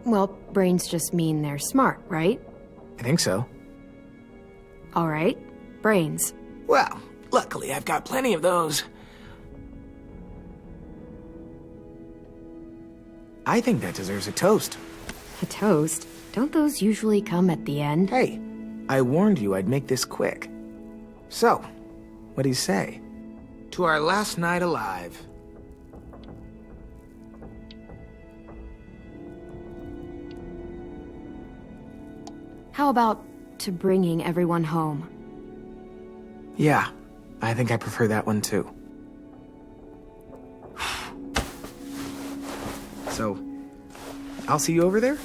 Well, brains just mean they're smart, right? I think so. All right, brains. Well, luckily I've got plenty of those. I think that deserves a toast. A toast? Don't those usually come at the end? Hey, I warned you I'd make this quick. So, what do you say? To our last night alive. How about to bringing everyone home? Yeah, I think I prefer that one too. So, I'll see you over there?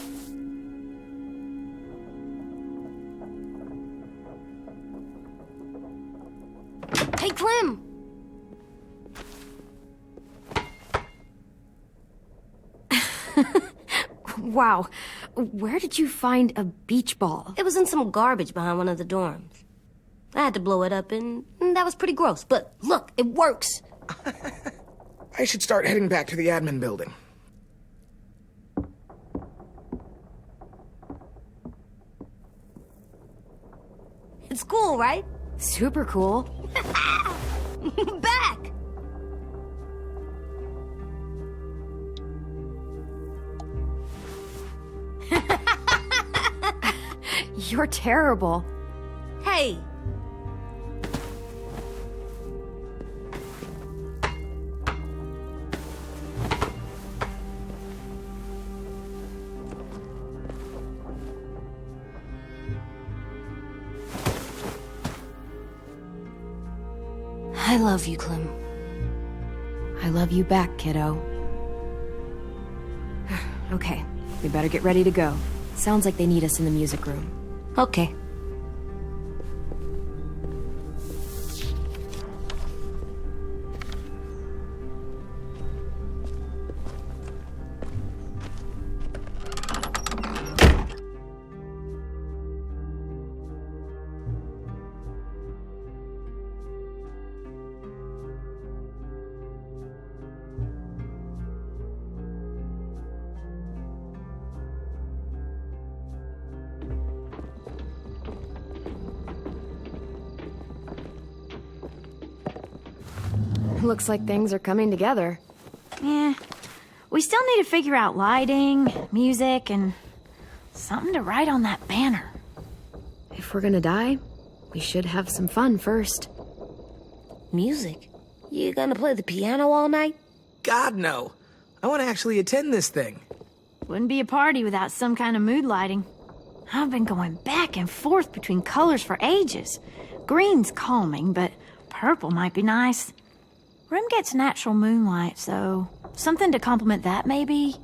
Hey, Clem! Wow, where did you find a beach ball? It was in some garbage behind one of the dorms. I had to blow it up, and that was pretty gross. But look, it works. I should start heading back to the admin building. It's cool, right? Super cool. Back! You're terrible. Hey! I love you, Clem. I love you back, kiddo. Okay, we better get ready to go. Sounds like they need us in the music room. Okay. Looks like things are coming together. Yeah. We still need to figure out lighting, music, and something to write on that banner. If we're gonna die, we should have some fun first. Music? You gonna play the piano all night? God, no. I want to actually attend this thing. Wouldn't be a party without some kind of mood lighting. I've been going back and forth between colors for ages. Green's calming, but purple might be nice. Room gets natural moonlight, so something to complement that, maybe?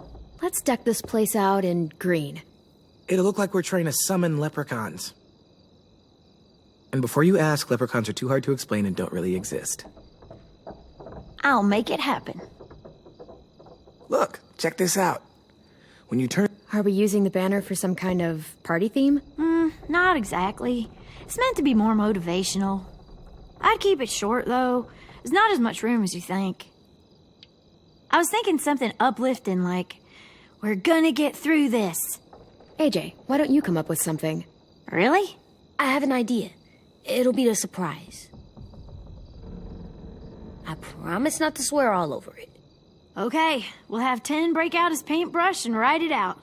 Let's deck this place out in green. It'll look like we're trying to summon leprechauns. And before you ask, leprechauns are too hard to explain and don't really exist. I'll make it happen. Look, check this out. When you turn... Are we using the banner for some kind of party theme? Not exactly. It's meant to be more motivational. I'd keep it short, though. There's not as much room as you think. I was thinking something uplifting like, we're gonna get through this. AJ, why don't you come up with something? Really? I have an idea. It'll be a surprise. I promise not to swear all over it. Okay, we'll have 10 break out his paintbrush and write it out.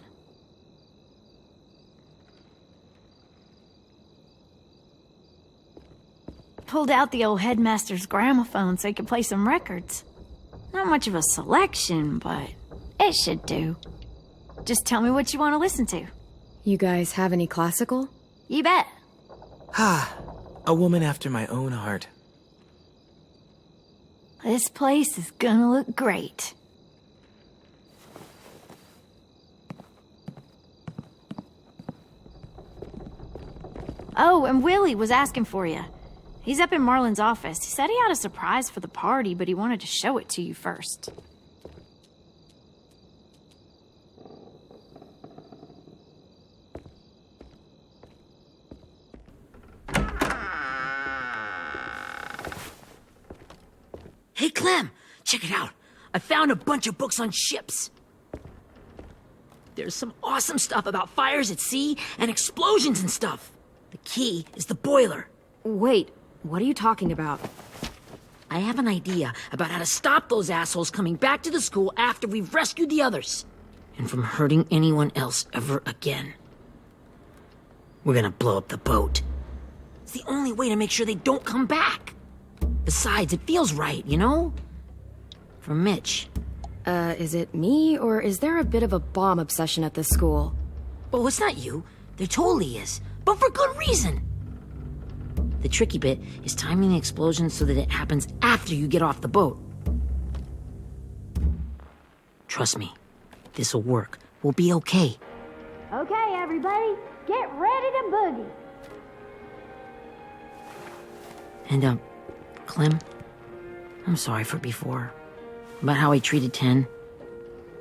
Pulled out the old headmaster's gramophone so he could play some records. Not much of a selection, but it should do. Just tell me what you want to listen to. You guys have any classical? You bet. A woman after my own heart. This place is gonna look great. Oh, and Willie was asking for you. He's up in Marlin's office. He said he had a surprise for the party, but he wanted to show it to you first. Hey, Clem, check it out. I found a bunch of books on ships. There's some awesome stuff about fires at sea and explosions and stuff. The key is the boiler. Wait, what are you talking about? I have an idea about how to stop those assholes coming back to the school after we've rescued the others. And from hurting anyone else ever again. We're gonna blow up the boat. It's the only way to make sure they don't come back. Besides, it feels right, you know? For Mitch. Is it me, or is there a bit of a bomb obsession at this school? Oh, it's not you. There totally is. But for good reason. The tricky bit is timing the explosion so that it happens after you get off the boat. Trust me, this'll work. We'll be okay. Okay, everybody, get ready to boogie. And, Clem, I'm sorry for before. About how I treated Ten.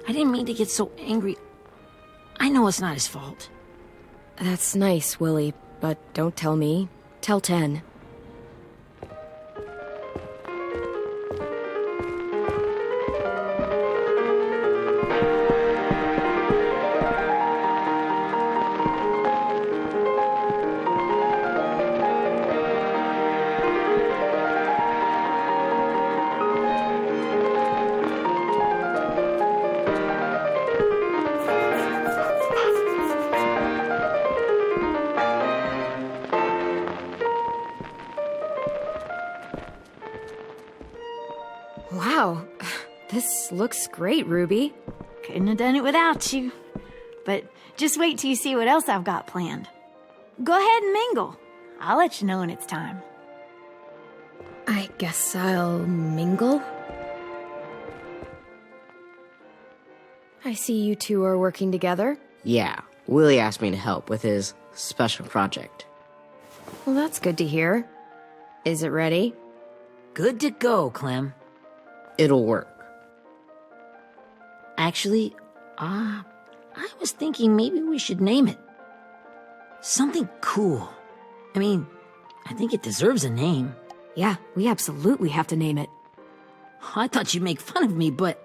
I didn't mean to get so angry. I know it's not his fault. That's nice, Willie, but don't tell me. Tell 10. Wow, this looks great, Ruby. Couldn't have done it without you. But just wait till you see what else I've got planned. Go ahead and mingle. I'll let you know when it's time. I guess I'll mingle. I see you two are working together. Yeah, Willie asked me to help with his special project. Well, that's good to hear. Is it ready? Good to go, Clem. It'll work. Actually, I was thinking maybe we should name it. Something cool. I mean, I think it deserves a name. Yeah, we absolutely have to name it. I thought you'd make fun of me, but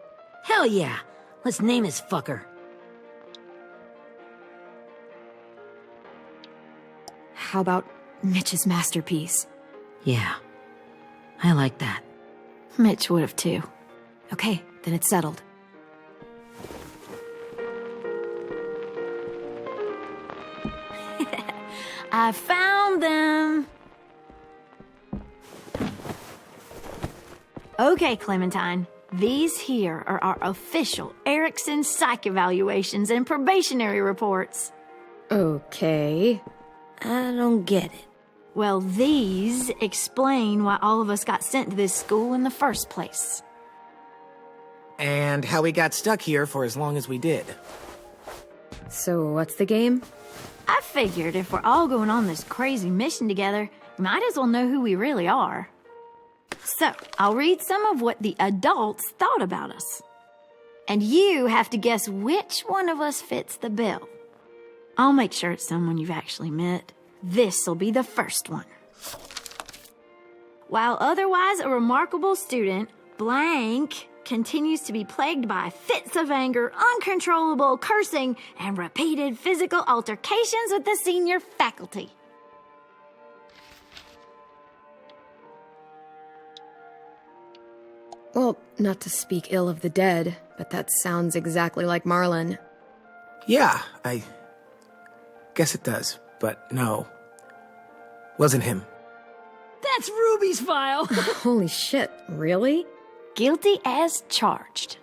hell yeah. Let's name this fucker. How about Mitch's masterpiece? Yeah, I like that. Mitch would have too. Okay, then it's settled. I found them. Okay, Clementine. These here are our official Erickson psych evaluations and probationary reports. Okay. I don't get it. Well, these explain why all of us got sent to this school in the first place. And how we got stuck here for as long as we did. So what's the game? I figured if we're all going on this crazy mission together, we might as well know who we really are. So, I'll read some of what the adults thought about us. And you have to guess which one of us fits the bill. I'll make sure it's someone you've actually met. This'll be the first one. While otherwise a remarkable student, blank continues to be plagued by fits of anger, uncontrollable cursing, and repeated physical altercations with the senior faculty. Well, not to speak ill of the dead, but that sounds exactly like Marlon. Yeah, I guess it does, but no. Wasn't him. That's Ruby's file. Holy shit, really? Guilty as charged.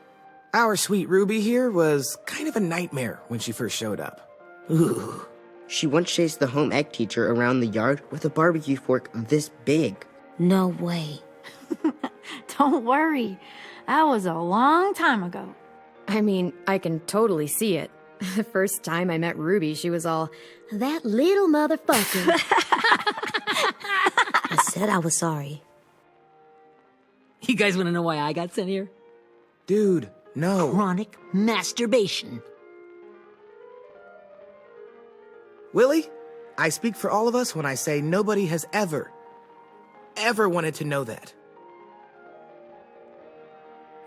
Our sweet Ruby here was kind of a nightmare when she first showed up. Ooh. She once chased the home ec teacher around the yard with a barbecue fork this big. No way. Don't worry. That was a long time ago. I mean, I can totally see it. The first time I met Ruby, she was all, "That little motherfucker." I said I was sorry. You guys want to know why I got sent here? Dude, no. Chronic masturbation. Willie, I speak for all of us when I say nobody has ever wanted to know that.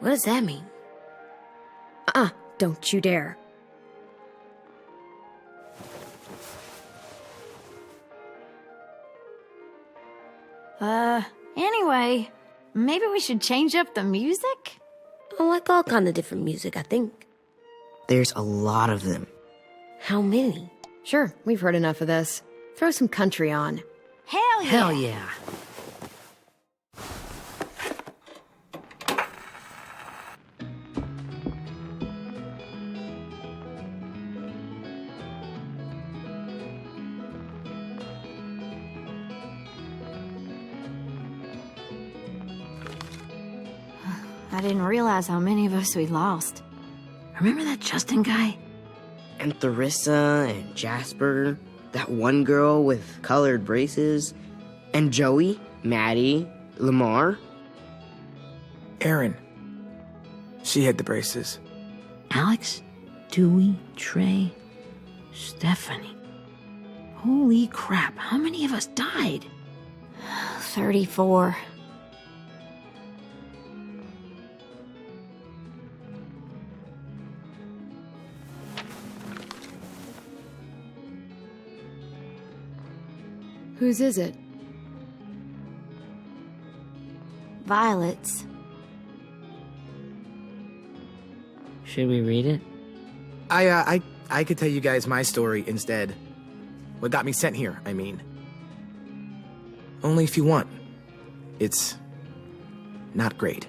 What does that mean? Don't you dare. Anyway, maybe we should change up the music? I like all kind of different music, I think. There's a lot of them. How many? Sure, we've heard enough of this. Throw some country on. Hell yeah! Hell yeah. I didn't realize how many of us we lost. Remember that Justin guy? And Theresa and Jasper, that one girl with colored braces, and Joey, Maddie, Lamar. Erin. She had the braces. Alex, Dewey, Trey, Stephanie. Holy crap, how many of us died? 34. Whose is it? Violet's. Should we read it? I could tell you guys my story instead. What got me sent here, I mean. Only if you want. It's not great.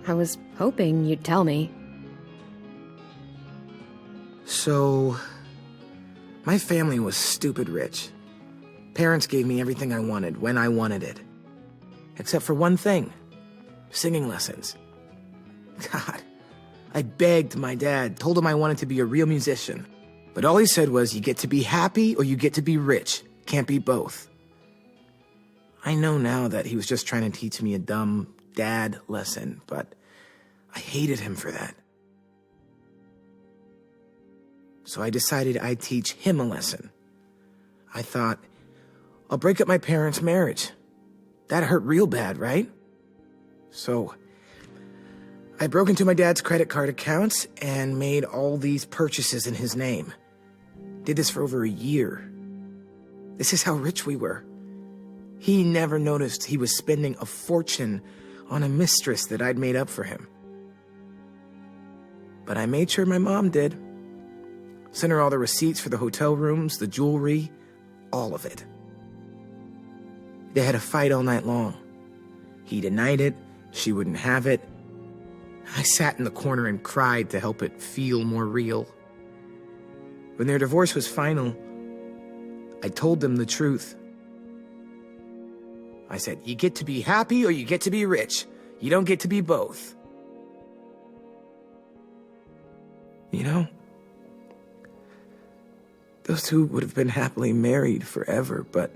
I was hoping you'd tell me. So, my family was stupid rich. Parents gave me everything I wanted when I wanted it. Except for one thing. Singing lessons. God, I begged my dad, told him I wanted to be a real musician. But all he said was, you get to be happy or you get to be rich. Can't be both. I know now that he was just trying to teach me a dumb dad lesson, but I hated him for that. So I decided I'd teach him a lesson. I thought, I'll break up my parents' marriage. That hurt real bad, right? So I broke into my dad's credit card accounts and made all these purchases in his name. Did this for over a year. This is how rich we were. He never noticed he was spending a fortune on a mistress that I'd made up for him. But I made sure my mom did. Sent her all the receipts for the hotel rooms, the jewelry, all of it. They had a fight all night long. He denied it, she wouldn't have it. I sat in the corner and cried to help it feel more real. When their divorce was final, I told them the truth. I said, you get to be happy or you get to be rich. You don't get to be both. You know, those two would have been happily married forever, but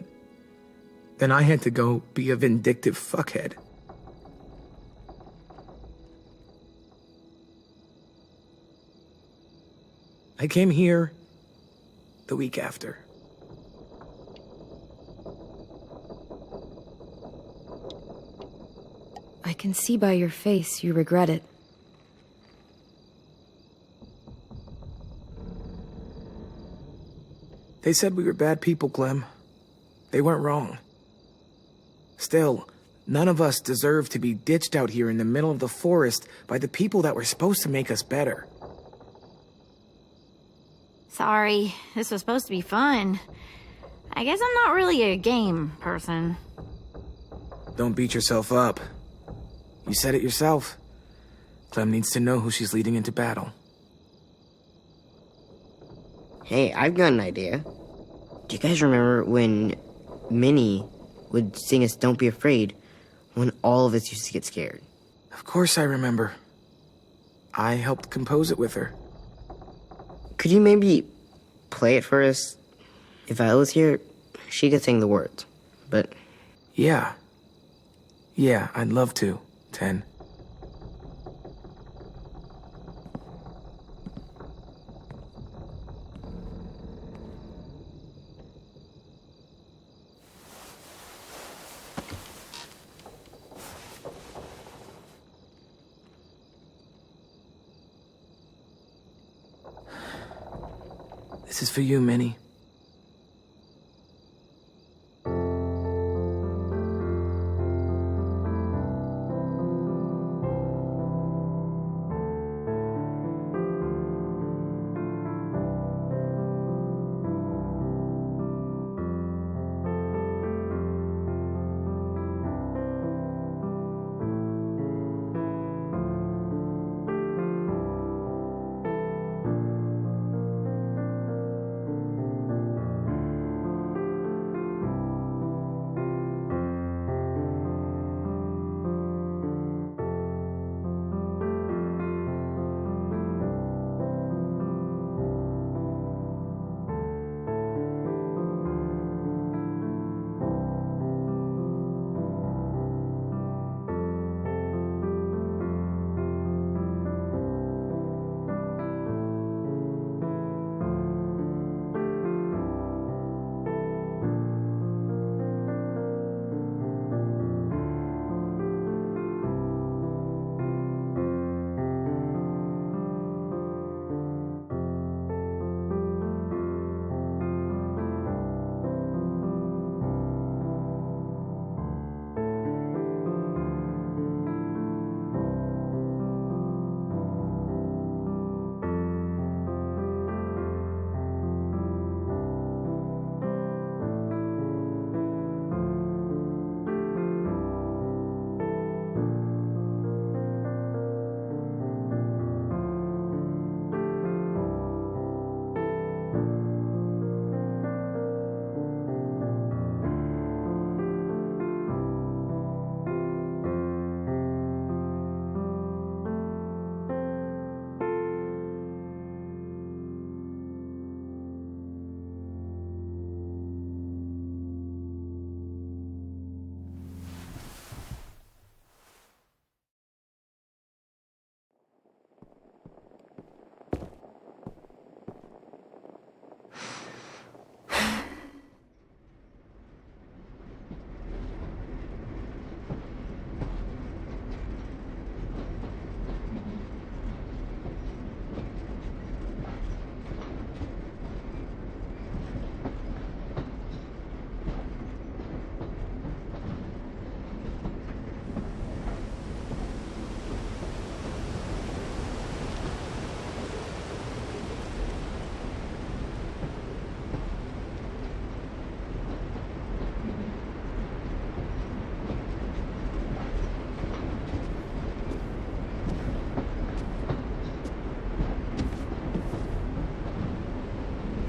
then I had to go be a vindictive fuckhead. I came here the week after. I can see by your face you regret it. They said we were bad people, Clem. They weren't wrong. Still, none of us deserve to be ditched out here in the middle of the forest by the people that were supposed to make us better. Sorry, this was supposed to be fun. I guess I'm not really a game person. Don't beat yourself up. You said it yourself. Clem needs to know who she's leading into battle. Hey, I've got an idea. Do you guys remember when Minnie would sing us Don't Be Afraid when all of us used to get scared? Of course I remember. I helped compose it with her. Could you maybe play it for us? If Viola was here, she could sing the words, but... Yeah, I'd love to, Ten. This is for you, Minnie.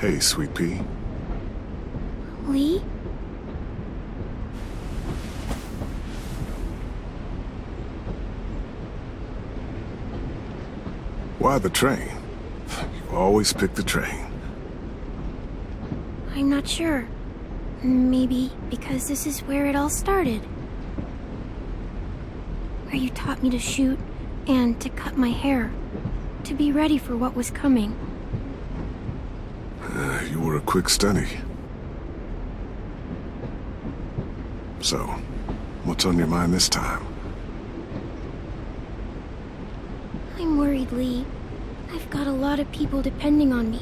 Hey, Sweet Pea. Lee? Why the train? You always pick the train. I'm not sure. Maybe because this is where it all started. Where you taught me to shoot and to cut my hair. To be ready for what was coming. You were a quick study. So, what's on your mind this time? I'm worried, Lee. I've got a lot of people depending on me,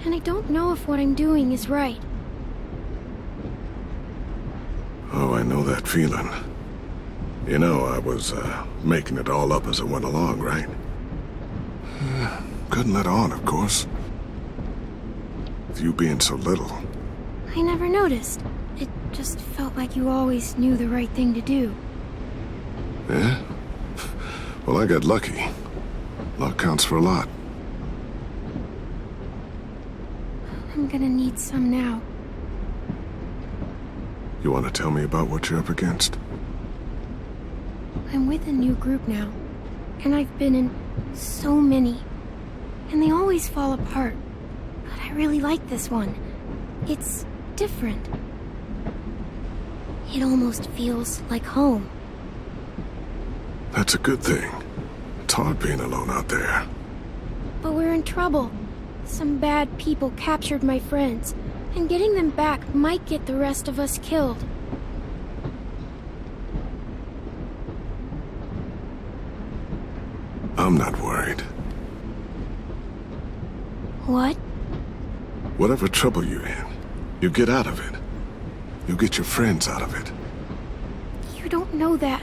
and I don't know if what I'm doing is right. Oh, I know that feeling. You know, I was making it all up as I went along, right? Couldn't let on, of course. With you being so little. I never noticed. It just felt like you always knew the right thing to do. Yeah? Well, I got lucky. Luck counts for a lot. I'm gonna need some now. You want to tell me about what you're up against? I'm with a new group now, and I've been in so many, and they always fall apart. But I really like this one. It's different. It almost feels like home. That's a good thing. It's hard being alone out there. But we're in trouble. Some bad people captured my friends, and getting them back might get the rest of us killed. I'm not worried. What? Whatever trouble you're in, you get out of it. You get your friends out of it. You don't know that.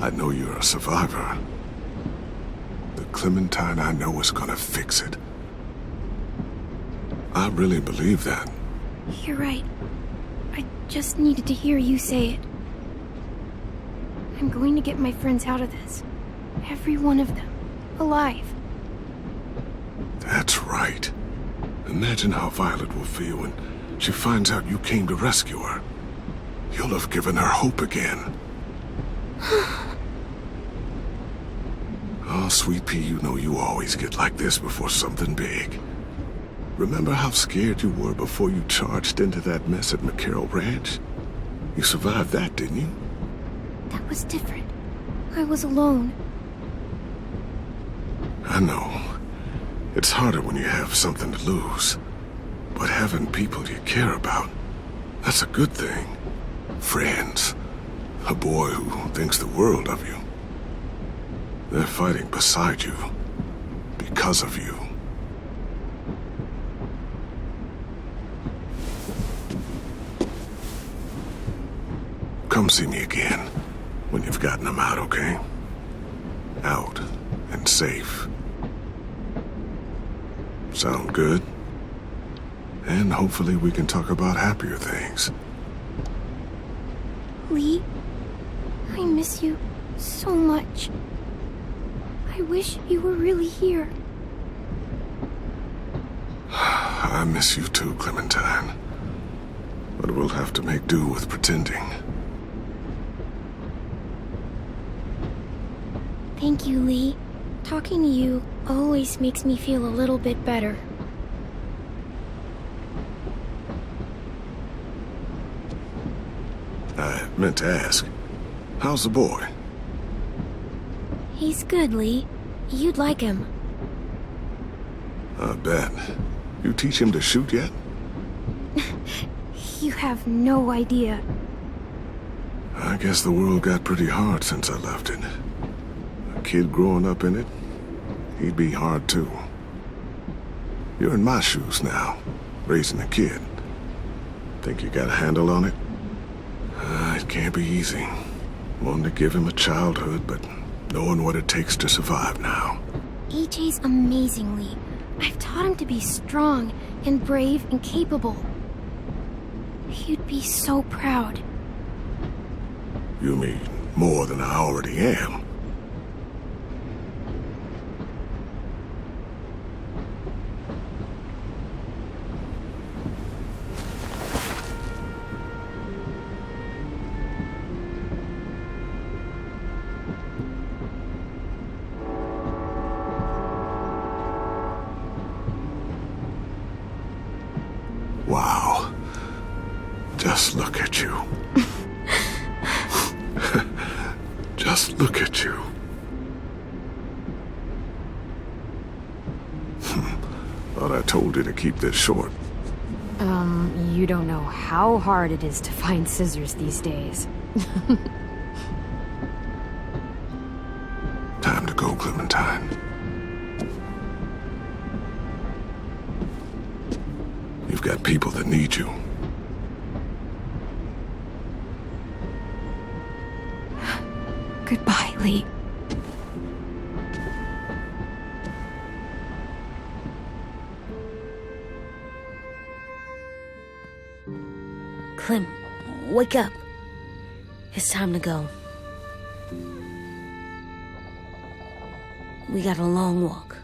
I know you're a survivor. The Clementine I know is gonna fix it. I really believe that. You're right. I just needed to hear you say it. I'm going to get my friends out of this. Every one of them. Alive. That's right. Imagine how Violet will feel when she finds out you came to rescue her. You'll have given her hope again. Oh, Sweet Pea, you know you always get like this before something big. Remember how scared you were before you charged into that mess at McCarroll Ranch? You survived that, didn't you? That was different. I was alone. I know. It's harder when you have something to lose. But having people you care about, that's a good thing. Friends. A boy who thinks the world of you. They're fighting beside you. Because of you. Come see me again when you've gotten them out, okay? Out and safe. Sound good? And hopefully we can talk about happier things. Lee, I miss you so much. I wish you were really here. I miss you too, Clementine. But we'll have to make do with pretending. Thank you, Lee. Talking to you always makes me feel a little bit better. I meant to ask, how's the boy? He's good, Lee. You'd like him. I bet. You teach him to shoot yet? You have no idea. I guess the world got pretty hard since I left it. A kid growing up in it, he'd be hard too. You're in my shoes now, raising a kid. Think you got a handle on it? It can't be easy. Wanting to give him a childhood, but knowing what it takes to survive now. EJ's amazing, Lee. I've taught him to be strong and brave and capable. You'd be so proud. You mean more than I already am? Just look at you. Just look at you. Thought I told you to keep this short. You don't know how hard it is to find scissors these days. Time to go, Clementine. You've got people that need you. Goodbye, Lee. Clem, wake up. It's time to go. We got a long walk.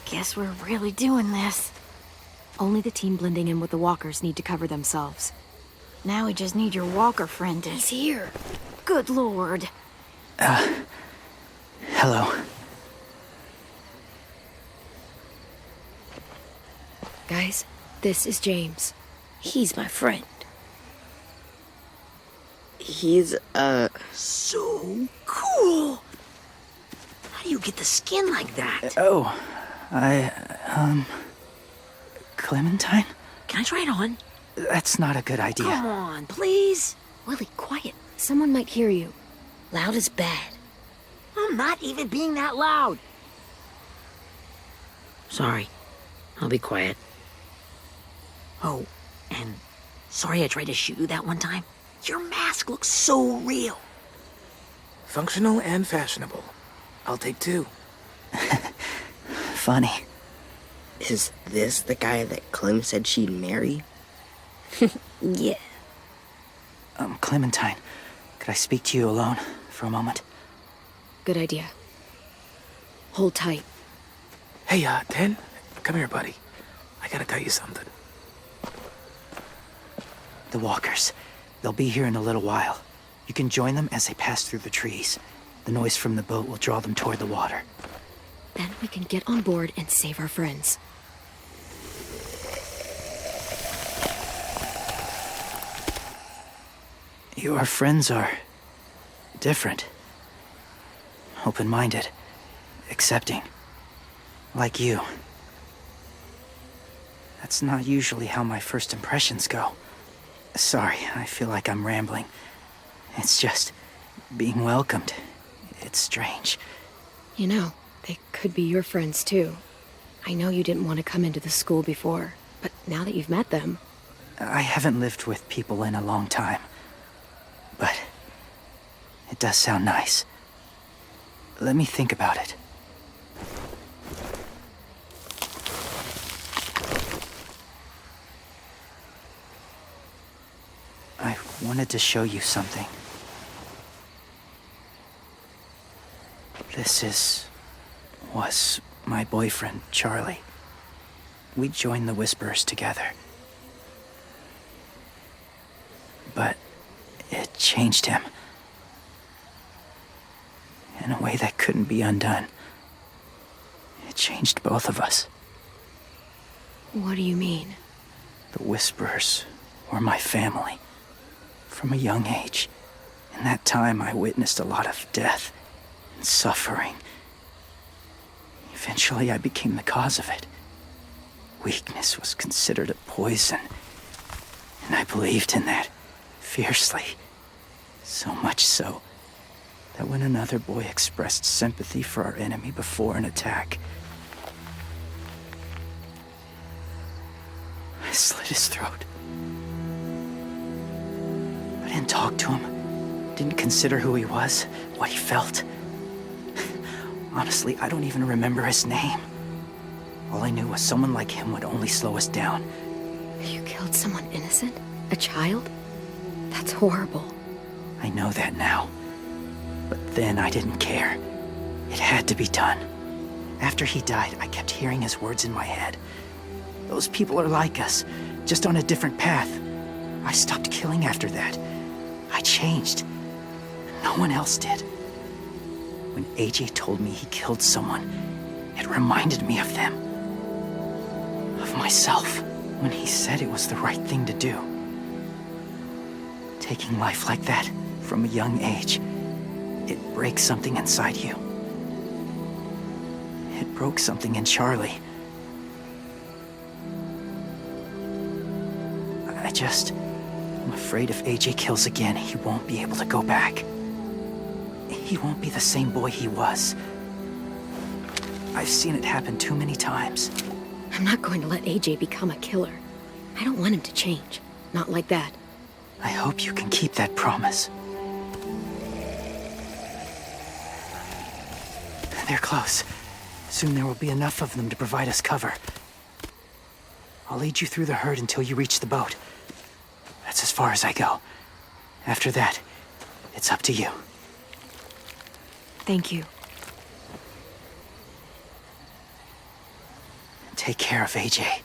Guess we're really doing this. Only the team blending in with the walkers need to cover themselves. Now we just need your walker friend to... He's here. Good lord. Hello. Guys, this is James. He's my friend. He's, So cool! How do you get the skin like that? Clementine? Can I try it on? That's not a good idea. Come on, please. Willie, quiet. Someone might hear you. Loud is bad. I'm not even being that loud. Sorry. I'll be quiet. Oh, and sorry I tried to shoot you that one time. Your mask looks so real. Functional and fashionable. I'll take 2. Funny. Is this the guy that Clem said she'd marry? Yeah. Clementine, could I speak to you alone for a moment? Good idea. Hold tight. Hey, Ten, come here, buddy. I gotta tell you something. The walkers. They'll be here in a little while. You can join them as they pass through the trees. The noise from the boat will draw them toward the water. Then we can get on board and save our friends. Your friends are different. Open-minded. Accepting. Like you. That's not usually how my first impressions go. Sorry, I feel like I'm rambling. It's just being welcomed. It's strange. You know, they could be your friends too. I know you didn't want to come into the school before, but now that you've met them... I haven't lived with people in a long time. But it does sound nice. Let me think about it. I wanted to show you something. This was my boyfriend, Charlie. We joined the Whisperers together. But it changed him. In a way that couldn't be undone. It changed both of us. What do you mean? The Whisperers were my family. From a young age. In that time, I witnessed a lot of death and suffering. Eventually, I became the cause of it. Weakness was considered a poison. And I believed in that fiercely. So much so that when another boy expressed sympathy for our enemy before an attack, I slit his throat. I didn't talk to him, didn't consider who he was, what he felt. Honestly, I don't even remember his name. All I knew was someone like him would only slow us down. You killed someone innocent? A child? That's horrible. I know that now. But then I didn't care. It had to be done. After he died, I kept hearing his words in my head. Those people are like us, just on a different path. I stopped killing after that. I changed. No one else did. When AJ told me he killed someone, it reminded me of them. Of myself. When he said it was the right thing to do. Taking life like that, from a young age, it breaks something inside you. It broke something in Charlie. I'm afraid if AJ kills again, he won't be able to go back. He won't be the same boy he was. I've seen it happen too many times. I'm not going to let AJ become a killer. I don't want him to change. Not like that. I hope you can keep that promise. They're close. Soon there will be enough of them to provide us cover. I'll lead you through the herd until you reach the boat. That's as far as I go. After that, it's up to you. Thank you. Take care of AJ.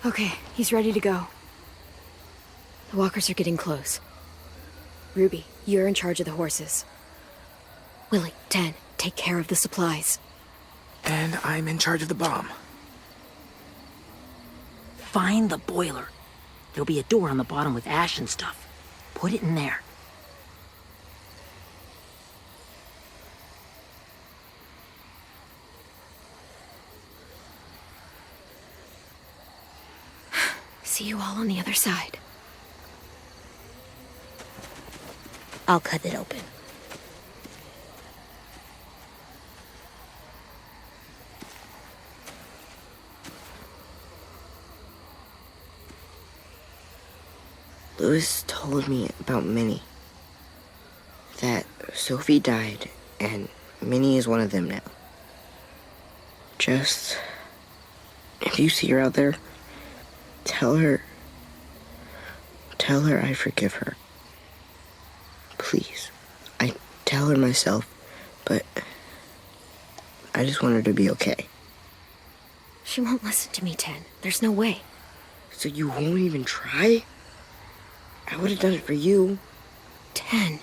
Okay, he's ready to go. The walkers are getting close. Ruby, you're in charge of the horses. Willie, 10, take care of the supplies. And I'm in charge of the bomb. Find the boiler. There'll be a door on the bottom with ash and stuff. Put it in there. See you all on the other side. I'll cut it open. Louis told me about Minnie. That Sophie died, and Minnie is one of them now. Just, if you see her out there, tell her I forgive her. Please. I tell her myself, but I just want her to be okay. She won't listen to me, 10. There's no way. So you won't even try? I would have done it for you. 10.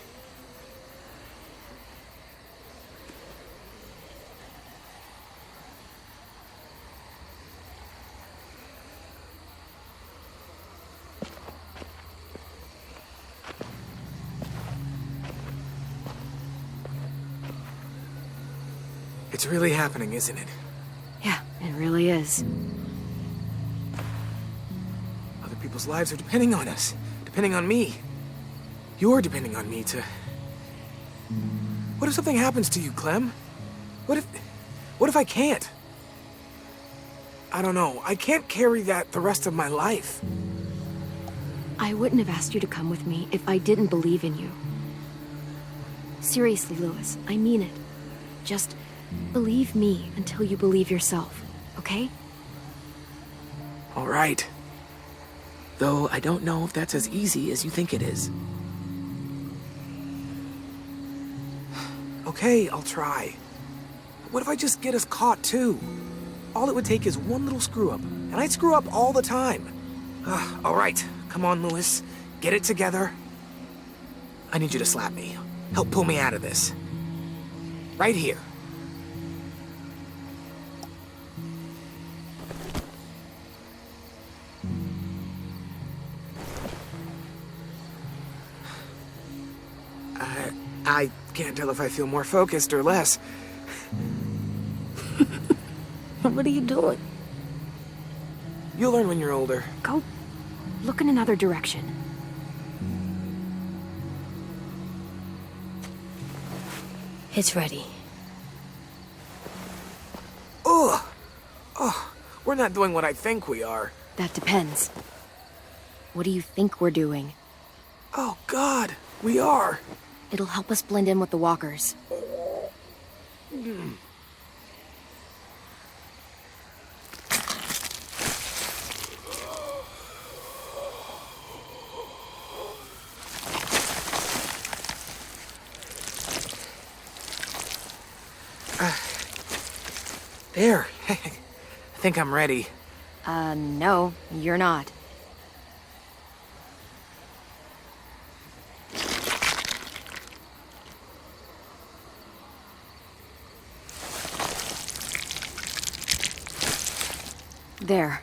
It's really happening, isn't it? Yeah, it really is. Other people's lives are depending on us. Depending on me. You're depending on me to... What if something happens to you, Clem? What if I can't? I don't know. I can't carry that the rest of my life. I wouldn't have asked you to come with me if I didn't believe in you. Seriously, Louis, I mean it. Just believe me until you believe yourself, okay? All right. Though I don't know if that's as easy as you think it is. Okay, I'll try. What if I just get us caught too? All it would take is one little screw up, and I'd screw up all the time. All right, come on, Louis. Get it together. I need you to slap me. Help pull me out of this. Right here. I can't tell if I feel more focused or less. What are you doing? You'll learn when you're older. Go look in another direction. It's ready. Ugh! Oh, we're not doing what I think we are. That depends. What do you think we're doing? Oh, God, we are. It'll help us blend in with the walkers. There. I think I'm ready. No, you're not. There.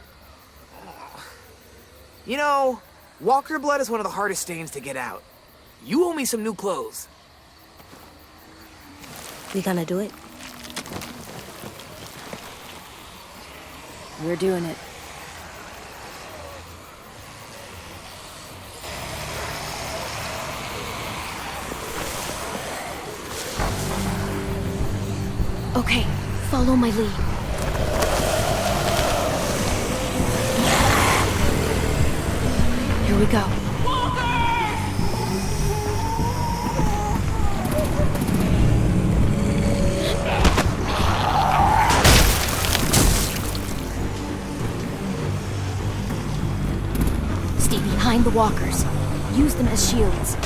You know, walker blood is one of the hardest stains to get out. You owe me some new clothes. We gonna do it? We're doing it. Okay, follow my lead. Here we go. Stay behind the walkers. Use them as shields.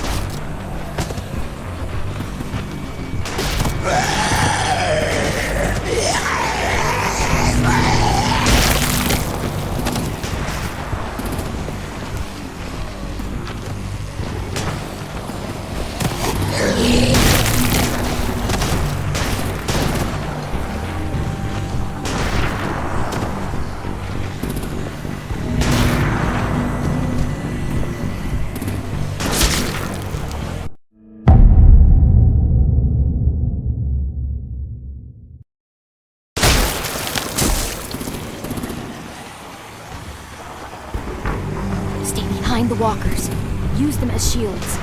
Find the walkers. Use them as shields.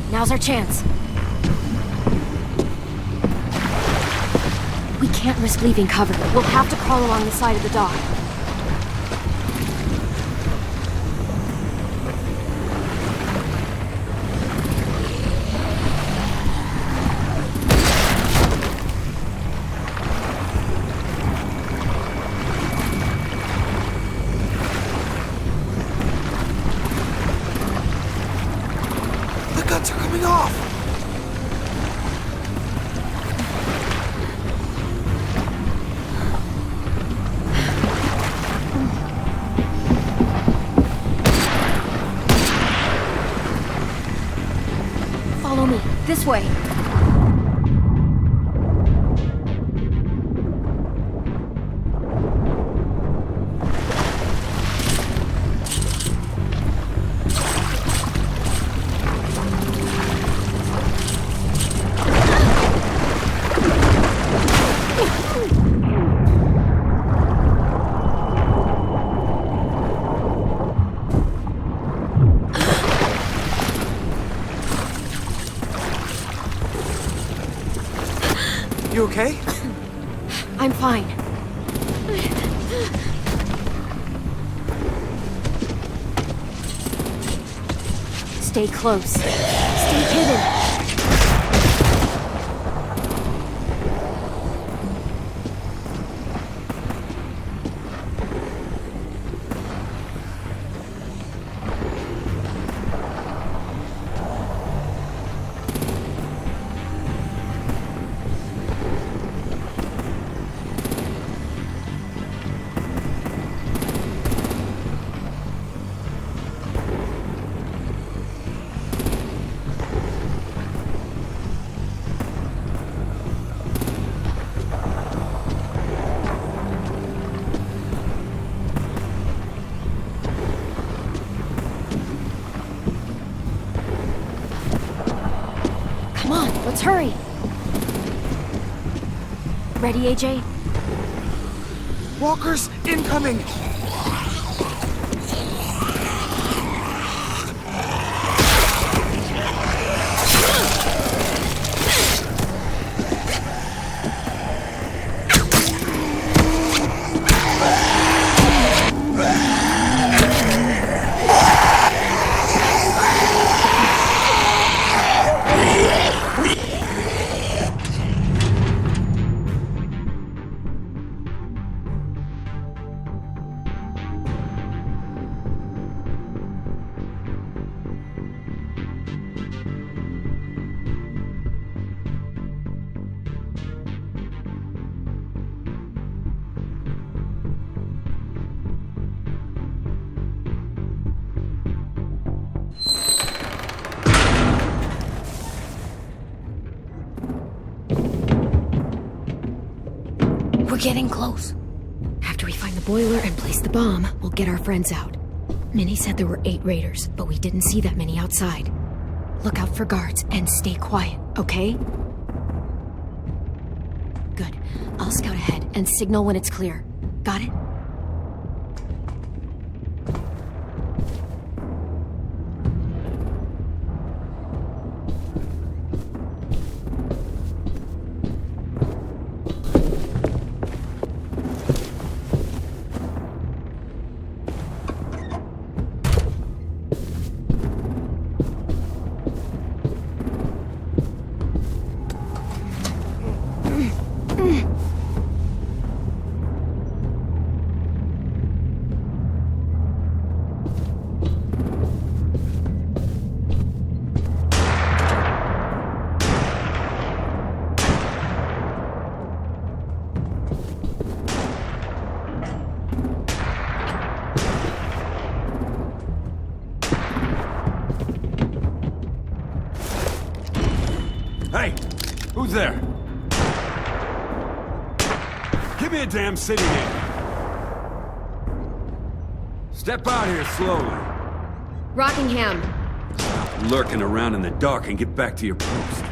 Now's our chance. We can't risk leaving cover. We'll have to crawl along the side of the dock. This way. You okay? I'm fine. Stay close. Stay hidden. Let's hurry! Ready, AJ? Walkers incoming! We're getting close. After we find the boiler and place the bomb, we'll get our friends out. Minnie said there were 8 raiders, but we didn't see that many outside. Look out for guards and stay quiet, okay? Good. I'll scout ahead and signal when it's clear. Got it? Who's there? Give me a damn city name. Step out here slowly. Rockingham. Stop lurking around in the dark and get back to your post.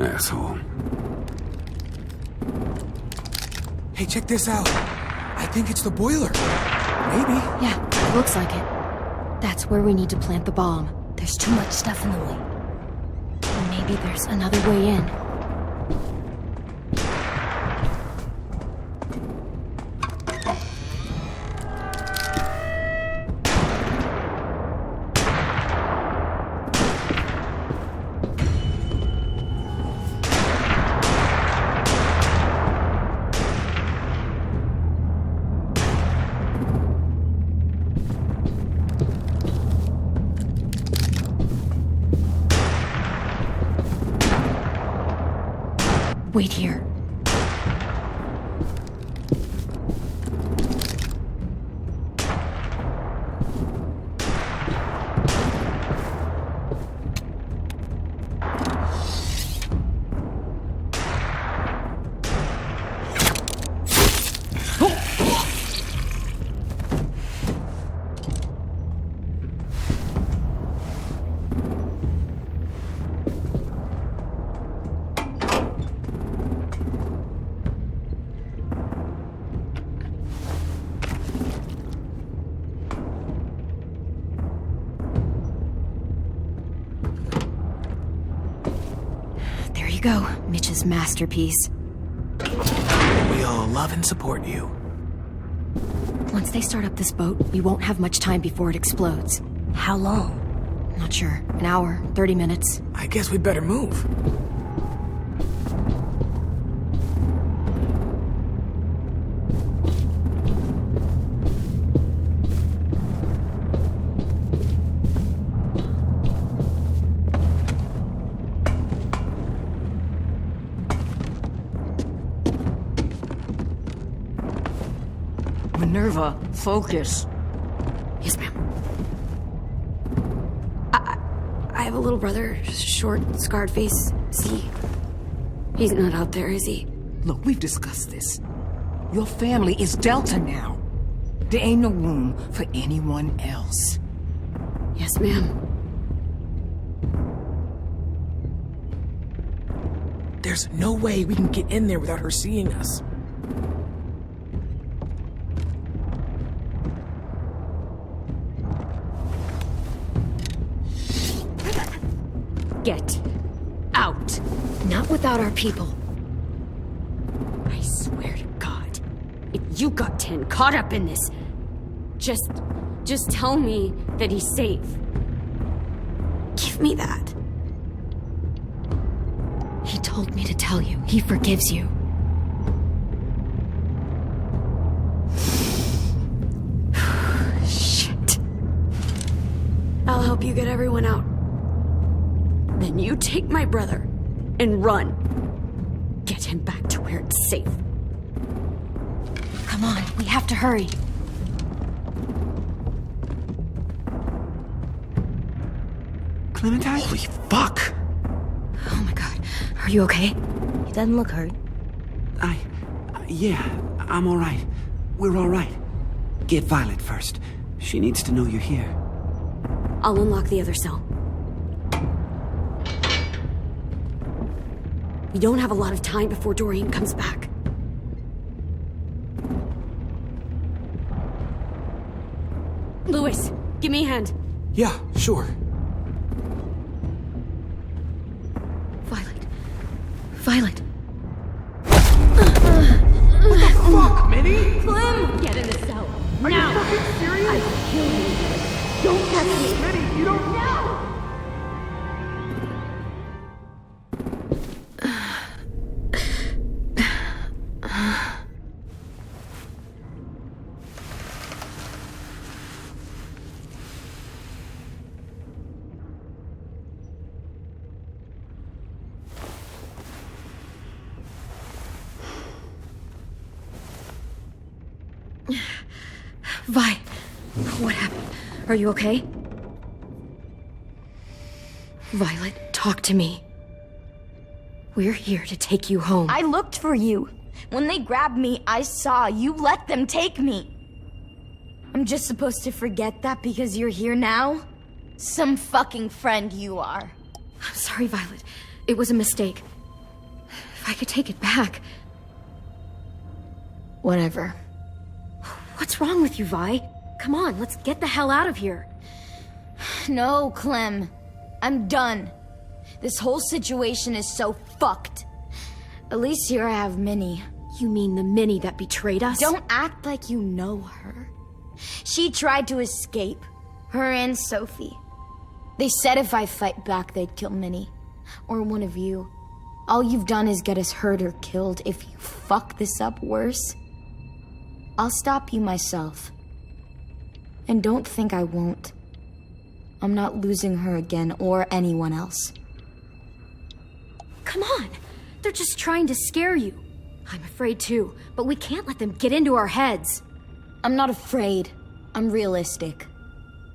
Asshole. Hey, check this out. I think it's the boiler. Maybe. Yeah, looks like it. That's where we need to plant the bomb. There's too much stuff in the way. Maybe there's another way in. Wait here. Go, Mitch's masterpiece. We all love and support you. Once they start up this boat, we won't have much time before it explodes. How long? Not sure. An hour, 30 minutes. I guess we better move. Minerva, focus. Yes, ma'am. I have a little brother, short, scarred face. See? He's not out there, is he? Look, we've discussed this. Your family is Delta now. There ain't no room for anyone else. Yes, ma'am. There's no way we can get in there without her seeing us. Get out. Not without our people. I swear to God, if you got 10 caught up in this, just tell me that he's safe. Give me that. He told me to tell you. He forgives you. Shit. I'll help you get everyone out. Then you take my brother and run. Get him back to where it's safe. Come on, we have to hurry. Clementine? Holy fuck! Oh my god. Are you okay? He doesn't look hurt. Yeah, I'm all right. We're all right. Get Violet first. She needs to know you're here. I'll unlock the other cell. We don't have a lot of time before Dorian comes back. Lewis, give me a hand. Yeah, sure. Violet. What the fuck, Minnie? Clem! Get in the cell. Are now. you fucking serious? I will kill you. Don't touch me. Minnie, you don't... No! Vi, what happened? Are you okay? Violet, talk to me. We're here to take you home. I looked for you. When they grabbed me, I saw you let them take me. I'm just supposed to forget that because you're here now? Some fucking friend you are. I'm sorry, Violet. It was a mistake. If I could take it back... Whatever. What's wrong with you, Vi? Come on, let's get the hell out of here. No, Clem. I'm done. This whole situation is so fucked. At least here I have Minnie. You mean the Minnie that betrayed us? Don't act like you know her. She tried to escape. Her and Sophie. They said if I fight back, they'd kill Minnie. Or one of you. All you've done is get us hurt or killed. If you fuck this up worse, I'll stop you myself. And don't think I won't. I'm not losing her again or anyone else. Come on! They're just trying to scare you. I'm afraid too, but we can't let them get into our heads. I'm not afraid. I'm realistic.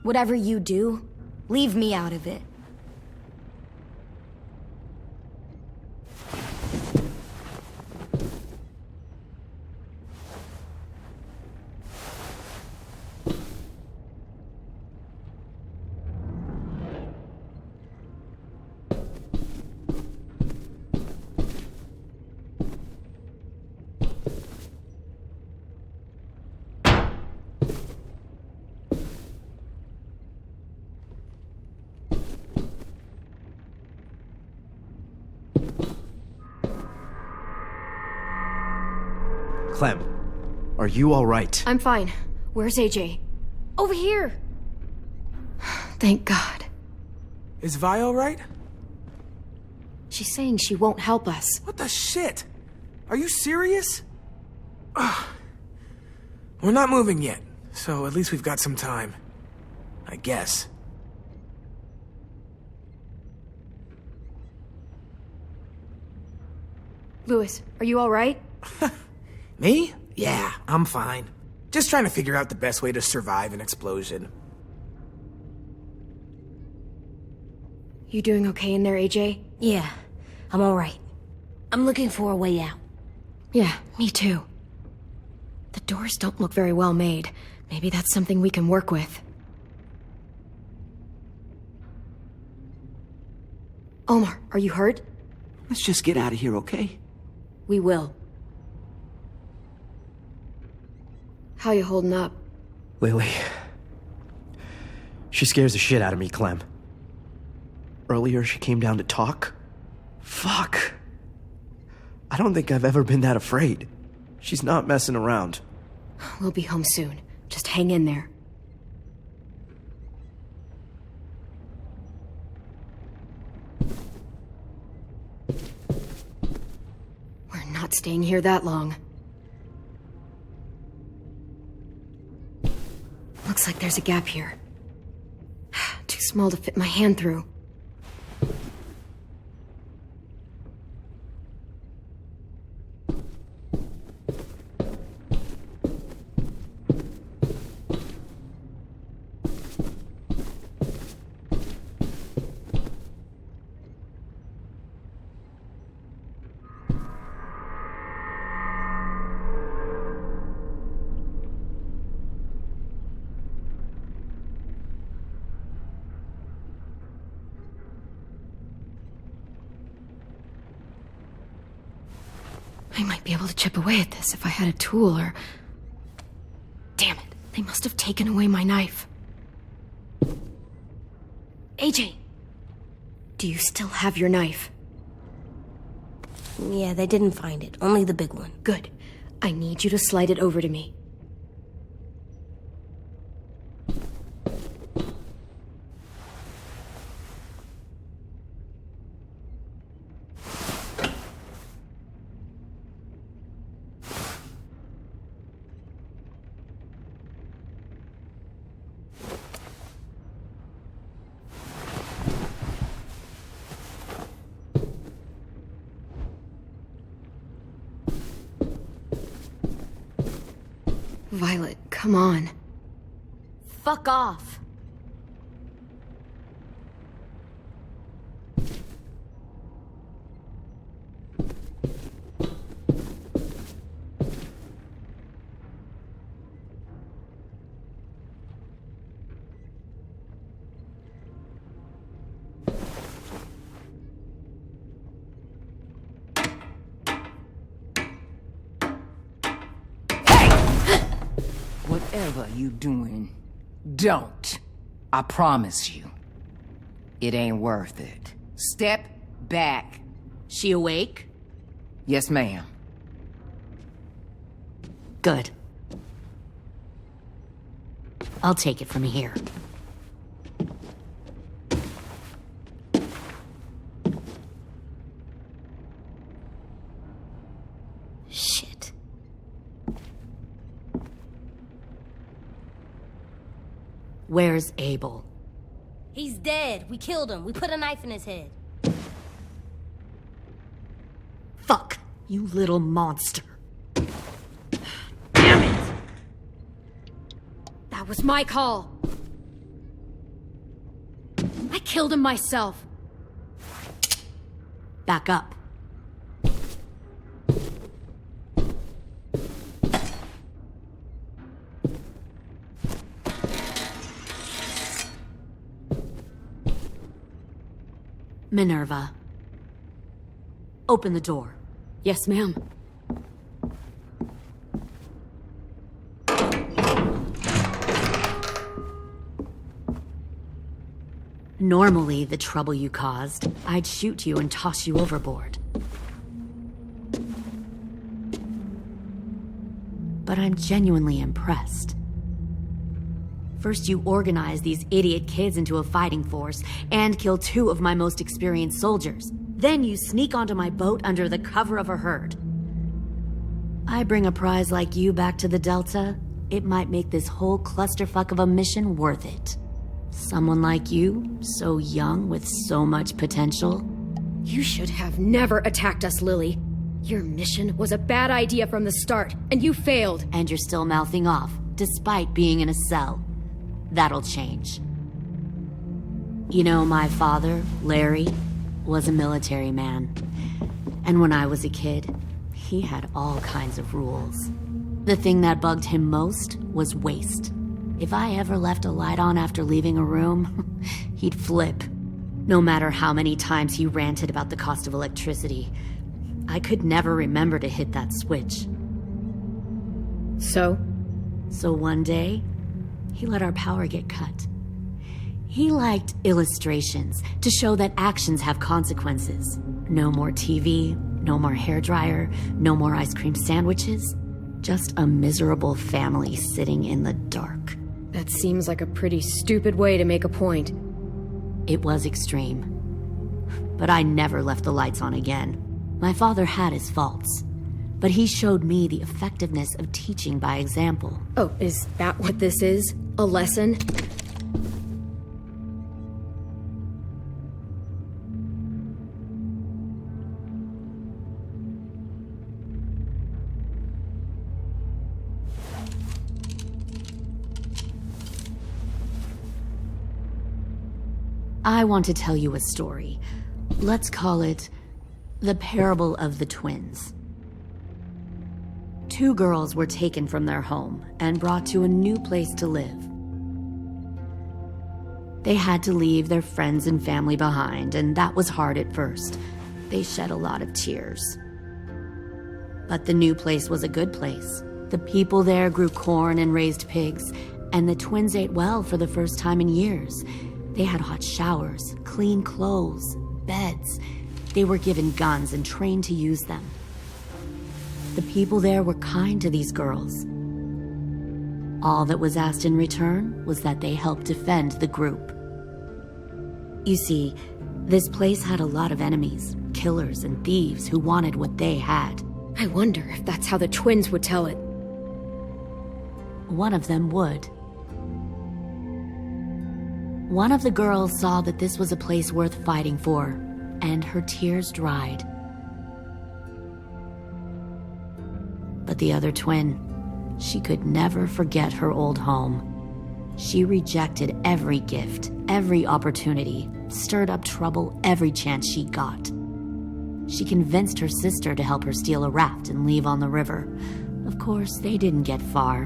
Whatever you do, leave me out of it. Clem, are you all right? I'm fine. Where's AJ? Over here! Thank God. Is Vi all right? She's saying she won't help us. What the shit? Are you serious? Ugh. We're not moving yet, so at least we've got some time. I guess. Louis, are you all right? Me? Yeah, I'm fine. Just trying to figure out the best way to survive an explosion. You doing okay in there, AJ? Yeah, I'm alright. I'm looking for a way out. Yeah, me too. The doors don't look very well made. Maybe that's something we can work with. Omar, are you hurt? Let's just get out of here, okay? We will. How you holding up? Lily. She scares the shit out of me, Clem. Earlier, she came down to talk. Fuck. I don't think I've ever been that afraid. She's not messing around. We'll be home soon. Just hang in there. We're not staying here that long. Looks like there's a gap here. Too small to fit my hand through. I might be able to chip away at this if I had a tool or... Damn it, they must have taken away my knife. AJ, do you still have your knife? Yeah, they didn't find it. Only the big one. Good. I need you to slide it over to me. Violet, come on. Fuck off. Whatever you doing, don't. I promise you. It ain't worth it. Step back. She awake? Yes, ma'am. Good. I'll take it from here. Shit. Where's Abel? He's dead. We killed him. We put a knife in his head. Fuck, you little monster. Damn it! That was my call. I killed him myself. Back up. Minerva. Open the door. Yes, ma'am. Normally, the trouble you caused, I'd shoot you and toss you overboard. But I'm genuinely impressed. First, you organize these idiot kids into a fighting force and kill 2 of my most experienced soldiers. Then you sneak onto my boat under the cover of a herd. I bring a prize like you back to the Delta, it might make this whole clusterfuck of a mission worth it. Someone like you, so young with so much potential. You should have never attacked us, Lily. Your mission was a bad idea from the start, and you failed. And you're still mouthing off, despite being in a cell. That'll change. You know, my father, Larry, was a military man. And when I was a kid, he had all kinds of rules. The thing that bugged him most was waste. If I ever left a light on after leaving a room, he'd flip. No matter how many times he ranted about the cost of electricity, I could never remember to hit that switch. So one day, he let our power get cut. He liked illustrations to show that actions have consequences. No more TV, no more hairdryer, no more ice cream sandwiches. Just a miserable family sitting in the dark. That seems like a pretty stupid way to make a point. It was extreme. But I never left the lights on again. My father had his faults, but he showed me the effectiveness of teaching by example. Oh, is that what this is? A lesson? I want to tell you a story. Let's call it The Parable of the Twins. 2 girls were taken from their home and brought to a new place to live. They had to leave their friends and family behind, and that was hard at first. They shed a lot of tears. But the new place was a good place. The people there grew corn and raised pigs, and the twins ate well for the first time in years. They had hot showers, clean clothes, beds. They were given guns and trained to use them. The people there were kind to these girls. All that was asked in return was that they help defend the group. You see, this place had a lot of enemies, killers and thieves who wanted what they had. I wonder if that's how the twins would tell it. One of them would. One of the girls saw that this was a place worth fighting for, and her tears dried. But the other twin, she could never forget her old home. She rejected every gift, every opportunity, stirred up trouble every chance she got. She convinced her sister to help her steal a raft and leave on the river. Of course, they didn't get far.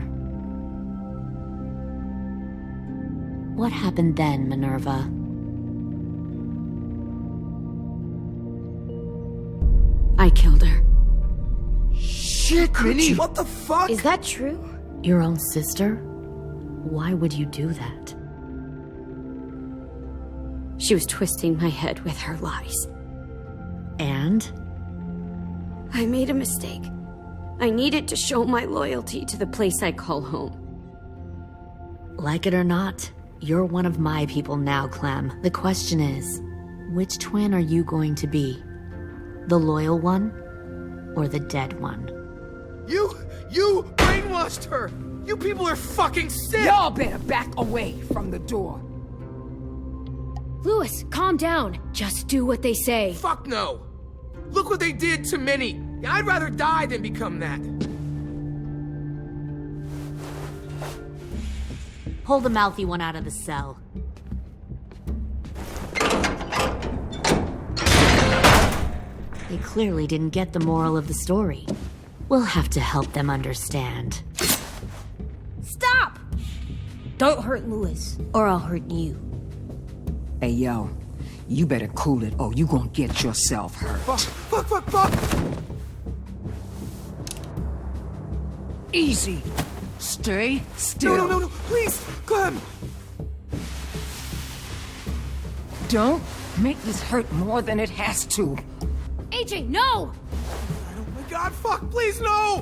What happened then, Minerva? I killed her. Shit, Minnie, what the fuck? Is that true? Your own sister? Why would you do that? She was twisting my head with her lies. And? I made a mistake. I needed to show my loyalty to the place I call home. Like it or not, you're one of my people now, Clem. The question is, which twin are you going to be? The loyal one or the dead one? You brainwashed her! You people are fucking sick! Y'all better back away from the door. Louis, calm down. Just do what they say. Fuck no! Look what they did to Minnie. I'd rather die than become that. Pull the mouthy one out of the cell. They clearly didn't get the moral of the story. We'll have to help them understand. Stop! Don't hurt Louis, or I'll hurt you. Hey, yo. You better cool it, or you gonna get yourself hurt. Fuck! Easy. Stay still. No, please, Clem! Don't make this hurt more than it has to. AJ, no! Oh my god, fuck, please, no!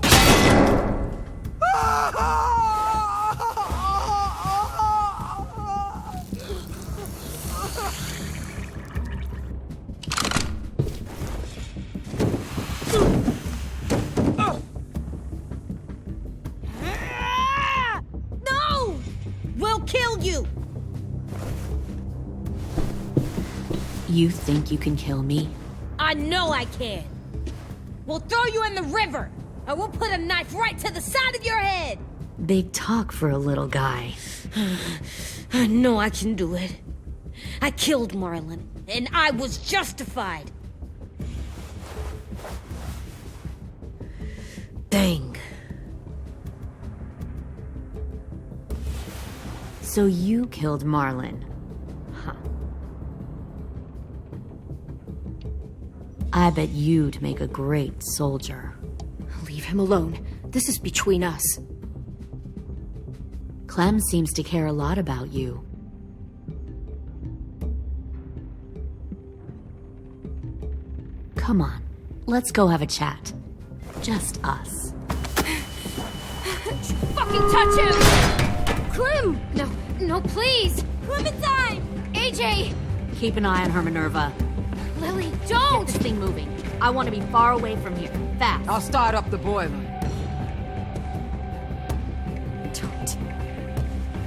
No! We'll kill you! You think you can kill me? I know I can. We'll throw you in the river, and we'll put a knife right to the side of your head. Big talk for a little guy. I know I can do it. I killed Marlon. And I was justified. Dang. So you killed Marlon. Huh. I bet you'd make a great soldier. Leave him alone. This is between us. Clem seems to care a lot about you. Come on, let's go have a chat. Just us. Fucking touch him! Clem! No, please! Clementine! AJ! Keep an eye on her, Minerva. Lily, Get don't! this thing moving. I want to be far away from here. Fast. I'll start up the boiler.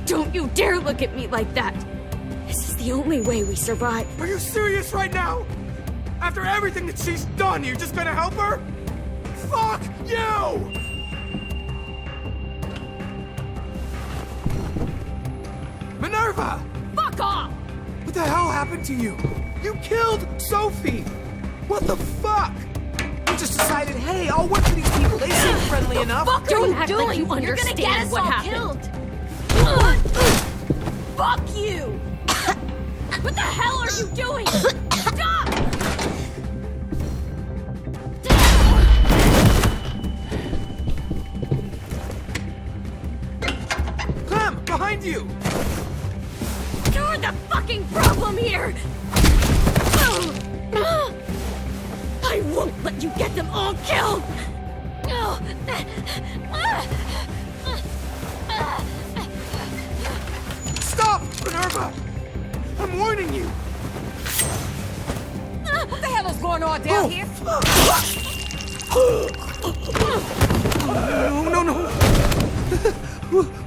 Don't you dare look at me like that! This is the only way we survive. Are you serious right now? After everything that she's done, you're just gonna help her? Fuck you! Minerva! Fuck off! What the hell happened to you? You killed Sophie! What the fuck? You just decided, hey, I'll work for these people. They seem friendly enough. Fuck, don't act like you You're gonna understand get us what all happened. killed. Fuck you! What the hell are you doing? Stop! Clem, behind you! You're the fucking problem here! I won't let you get them all killed! Stop, Minerva! I'm warning you! What the hell is going on down here? No.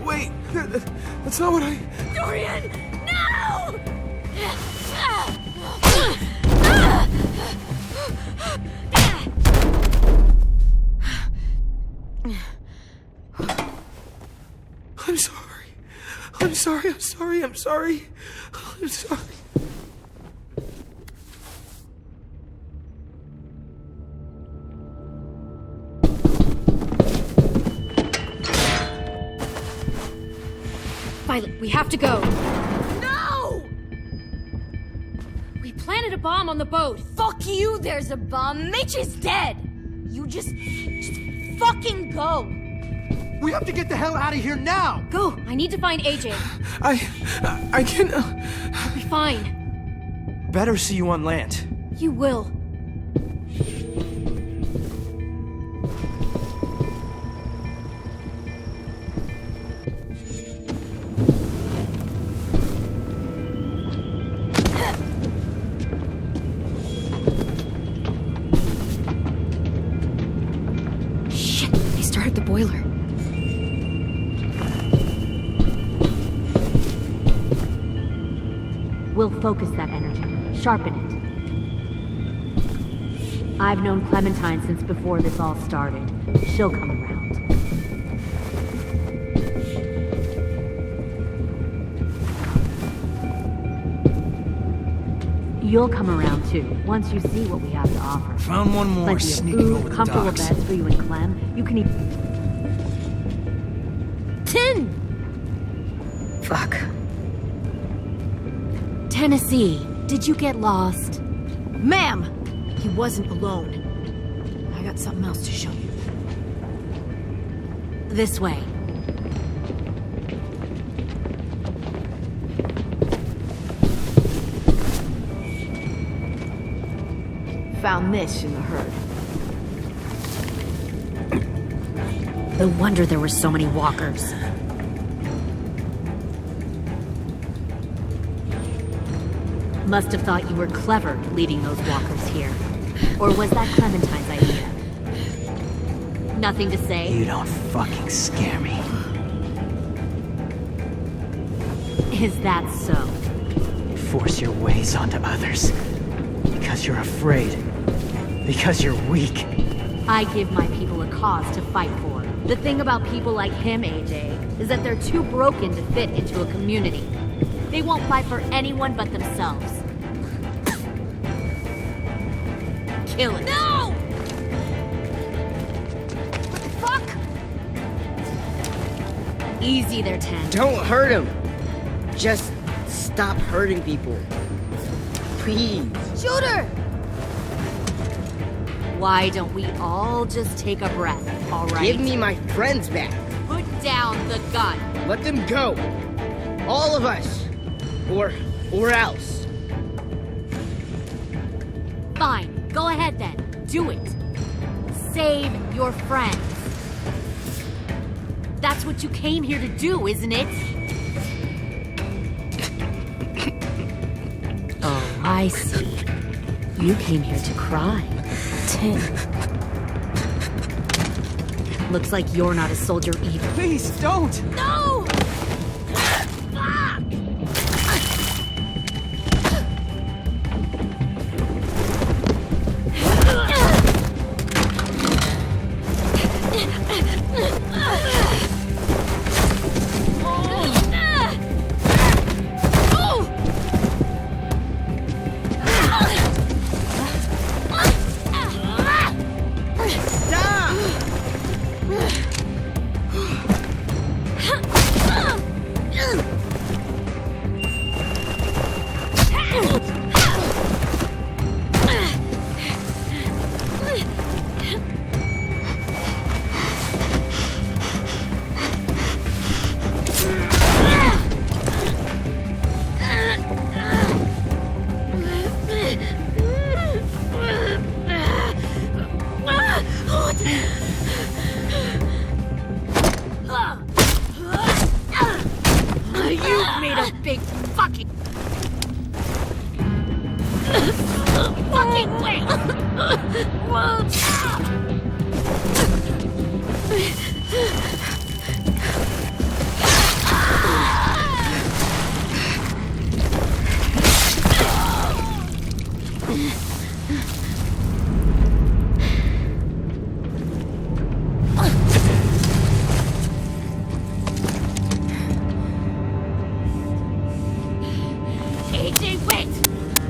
Wait, that's not what I... Dorian, no! I'm sorry. Violet, we have to go. No! We planted a bomb on the boat. Fuck you, there's a bomb. Mitch is dead. You just fucking go. We have to get the hell out of here now! Go! I need to find AJ. I can't... I'll be fine. Better see you on land. You will. Shit, they started the boiler. We'll focus that energy, sharpen it. I've known Clementine since before this all started. She'll come around. You'll come around too, once you see what we have to offer. Found one more Plenty of sneaking food, over the comfortable docks. beds for you and Clem. You can eat... 10! Fuck. Tennessee, did you get lost? Ma'am! He wasn't alone. I got something else to show you. This way. Found this in the herd. No wonder there were so many walkers. Must have thought you were clever leading those walkers here. Or was that Clementine's idea? Nothing to say? You don't fucking scare me. Is that so? You force your ways onto others. Because you're afraid. Because you're weak. I give my people a cause to fight for. The thing about people like him, AJ, is that they're too broken to fit into a community. They won't fight for anyone but themselves. Kill it. No! What the fuck? Easy there, 10. Don't hurt him. Just stop hurting people. Please. Shoot her! Why don't we all just take a breath, all right? Give me my friends back. Put down the gun. Let them go. All of us. Or else. Fine. Go ahead then. Do it. Save your friends. That's what you came here to do, isn't it? Oh, I see. You came here to cry. 10. Looks like you're not a soldier either. Please, don't! No! You've made a big fucking wait! AJ, wait!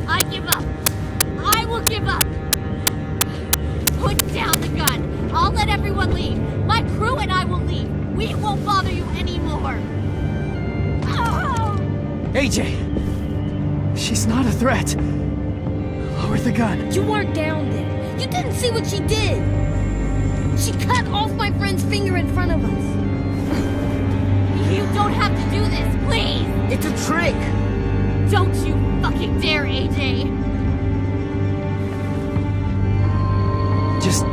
I give up. I will give up. Put down the gun. I'll let everyone leave. My crew and I will leave. We won't bother you anymore. Oh! AJ! She's not a threat. Lower the gun. You weren't down there. You didn't see what she did. She cut off my friend's finger in front of us. You don't have to do this, please! It's a trick! Don't you fucking dare, AJ! Just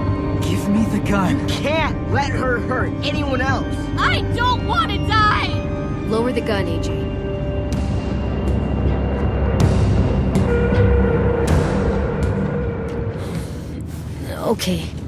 give me the gun. Can't let her hurt anyone else! I don't want to die! Lower the gun, AJ. Okay.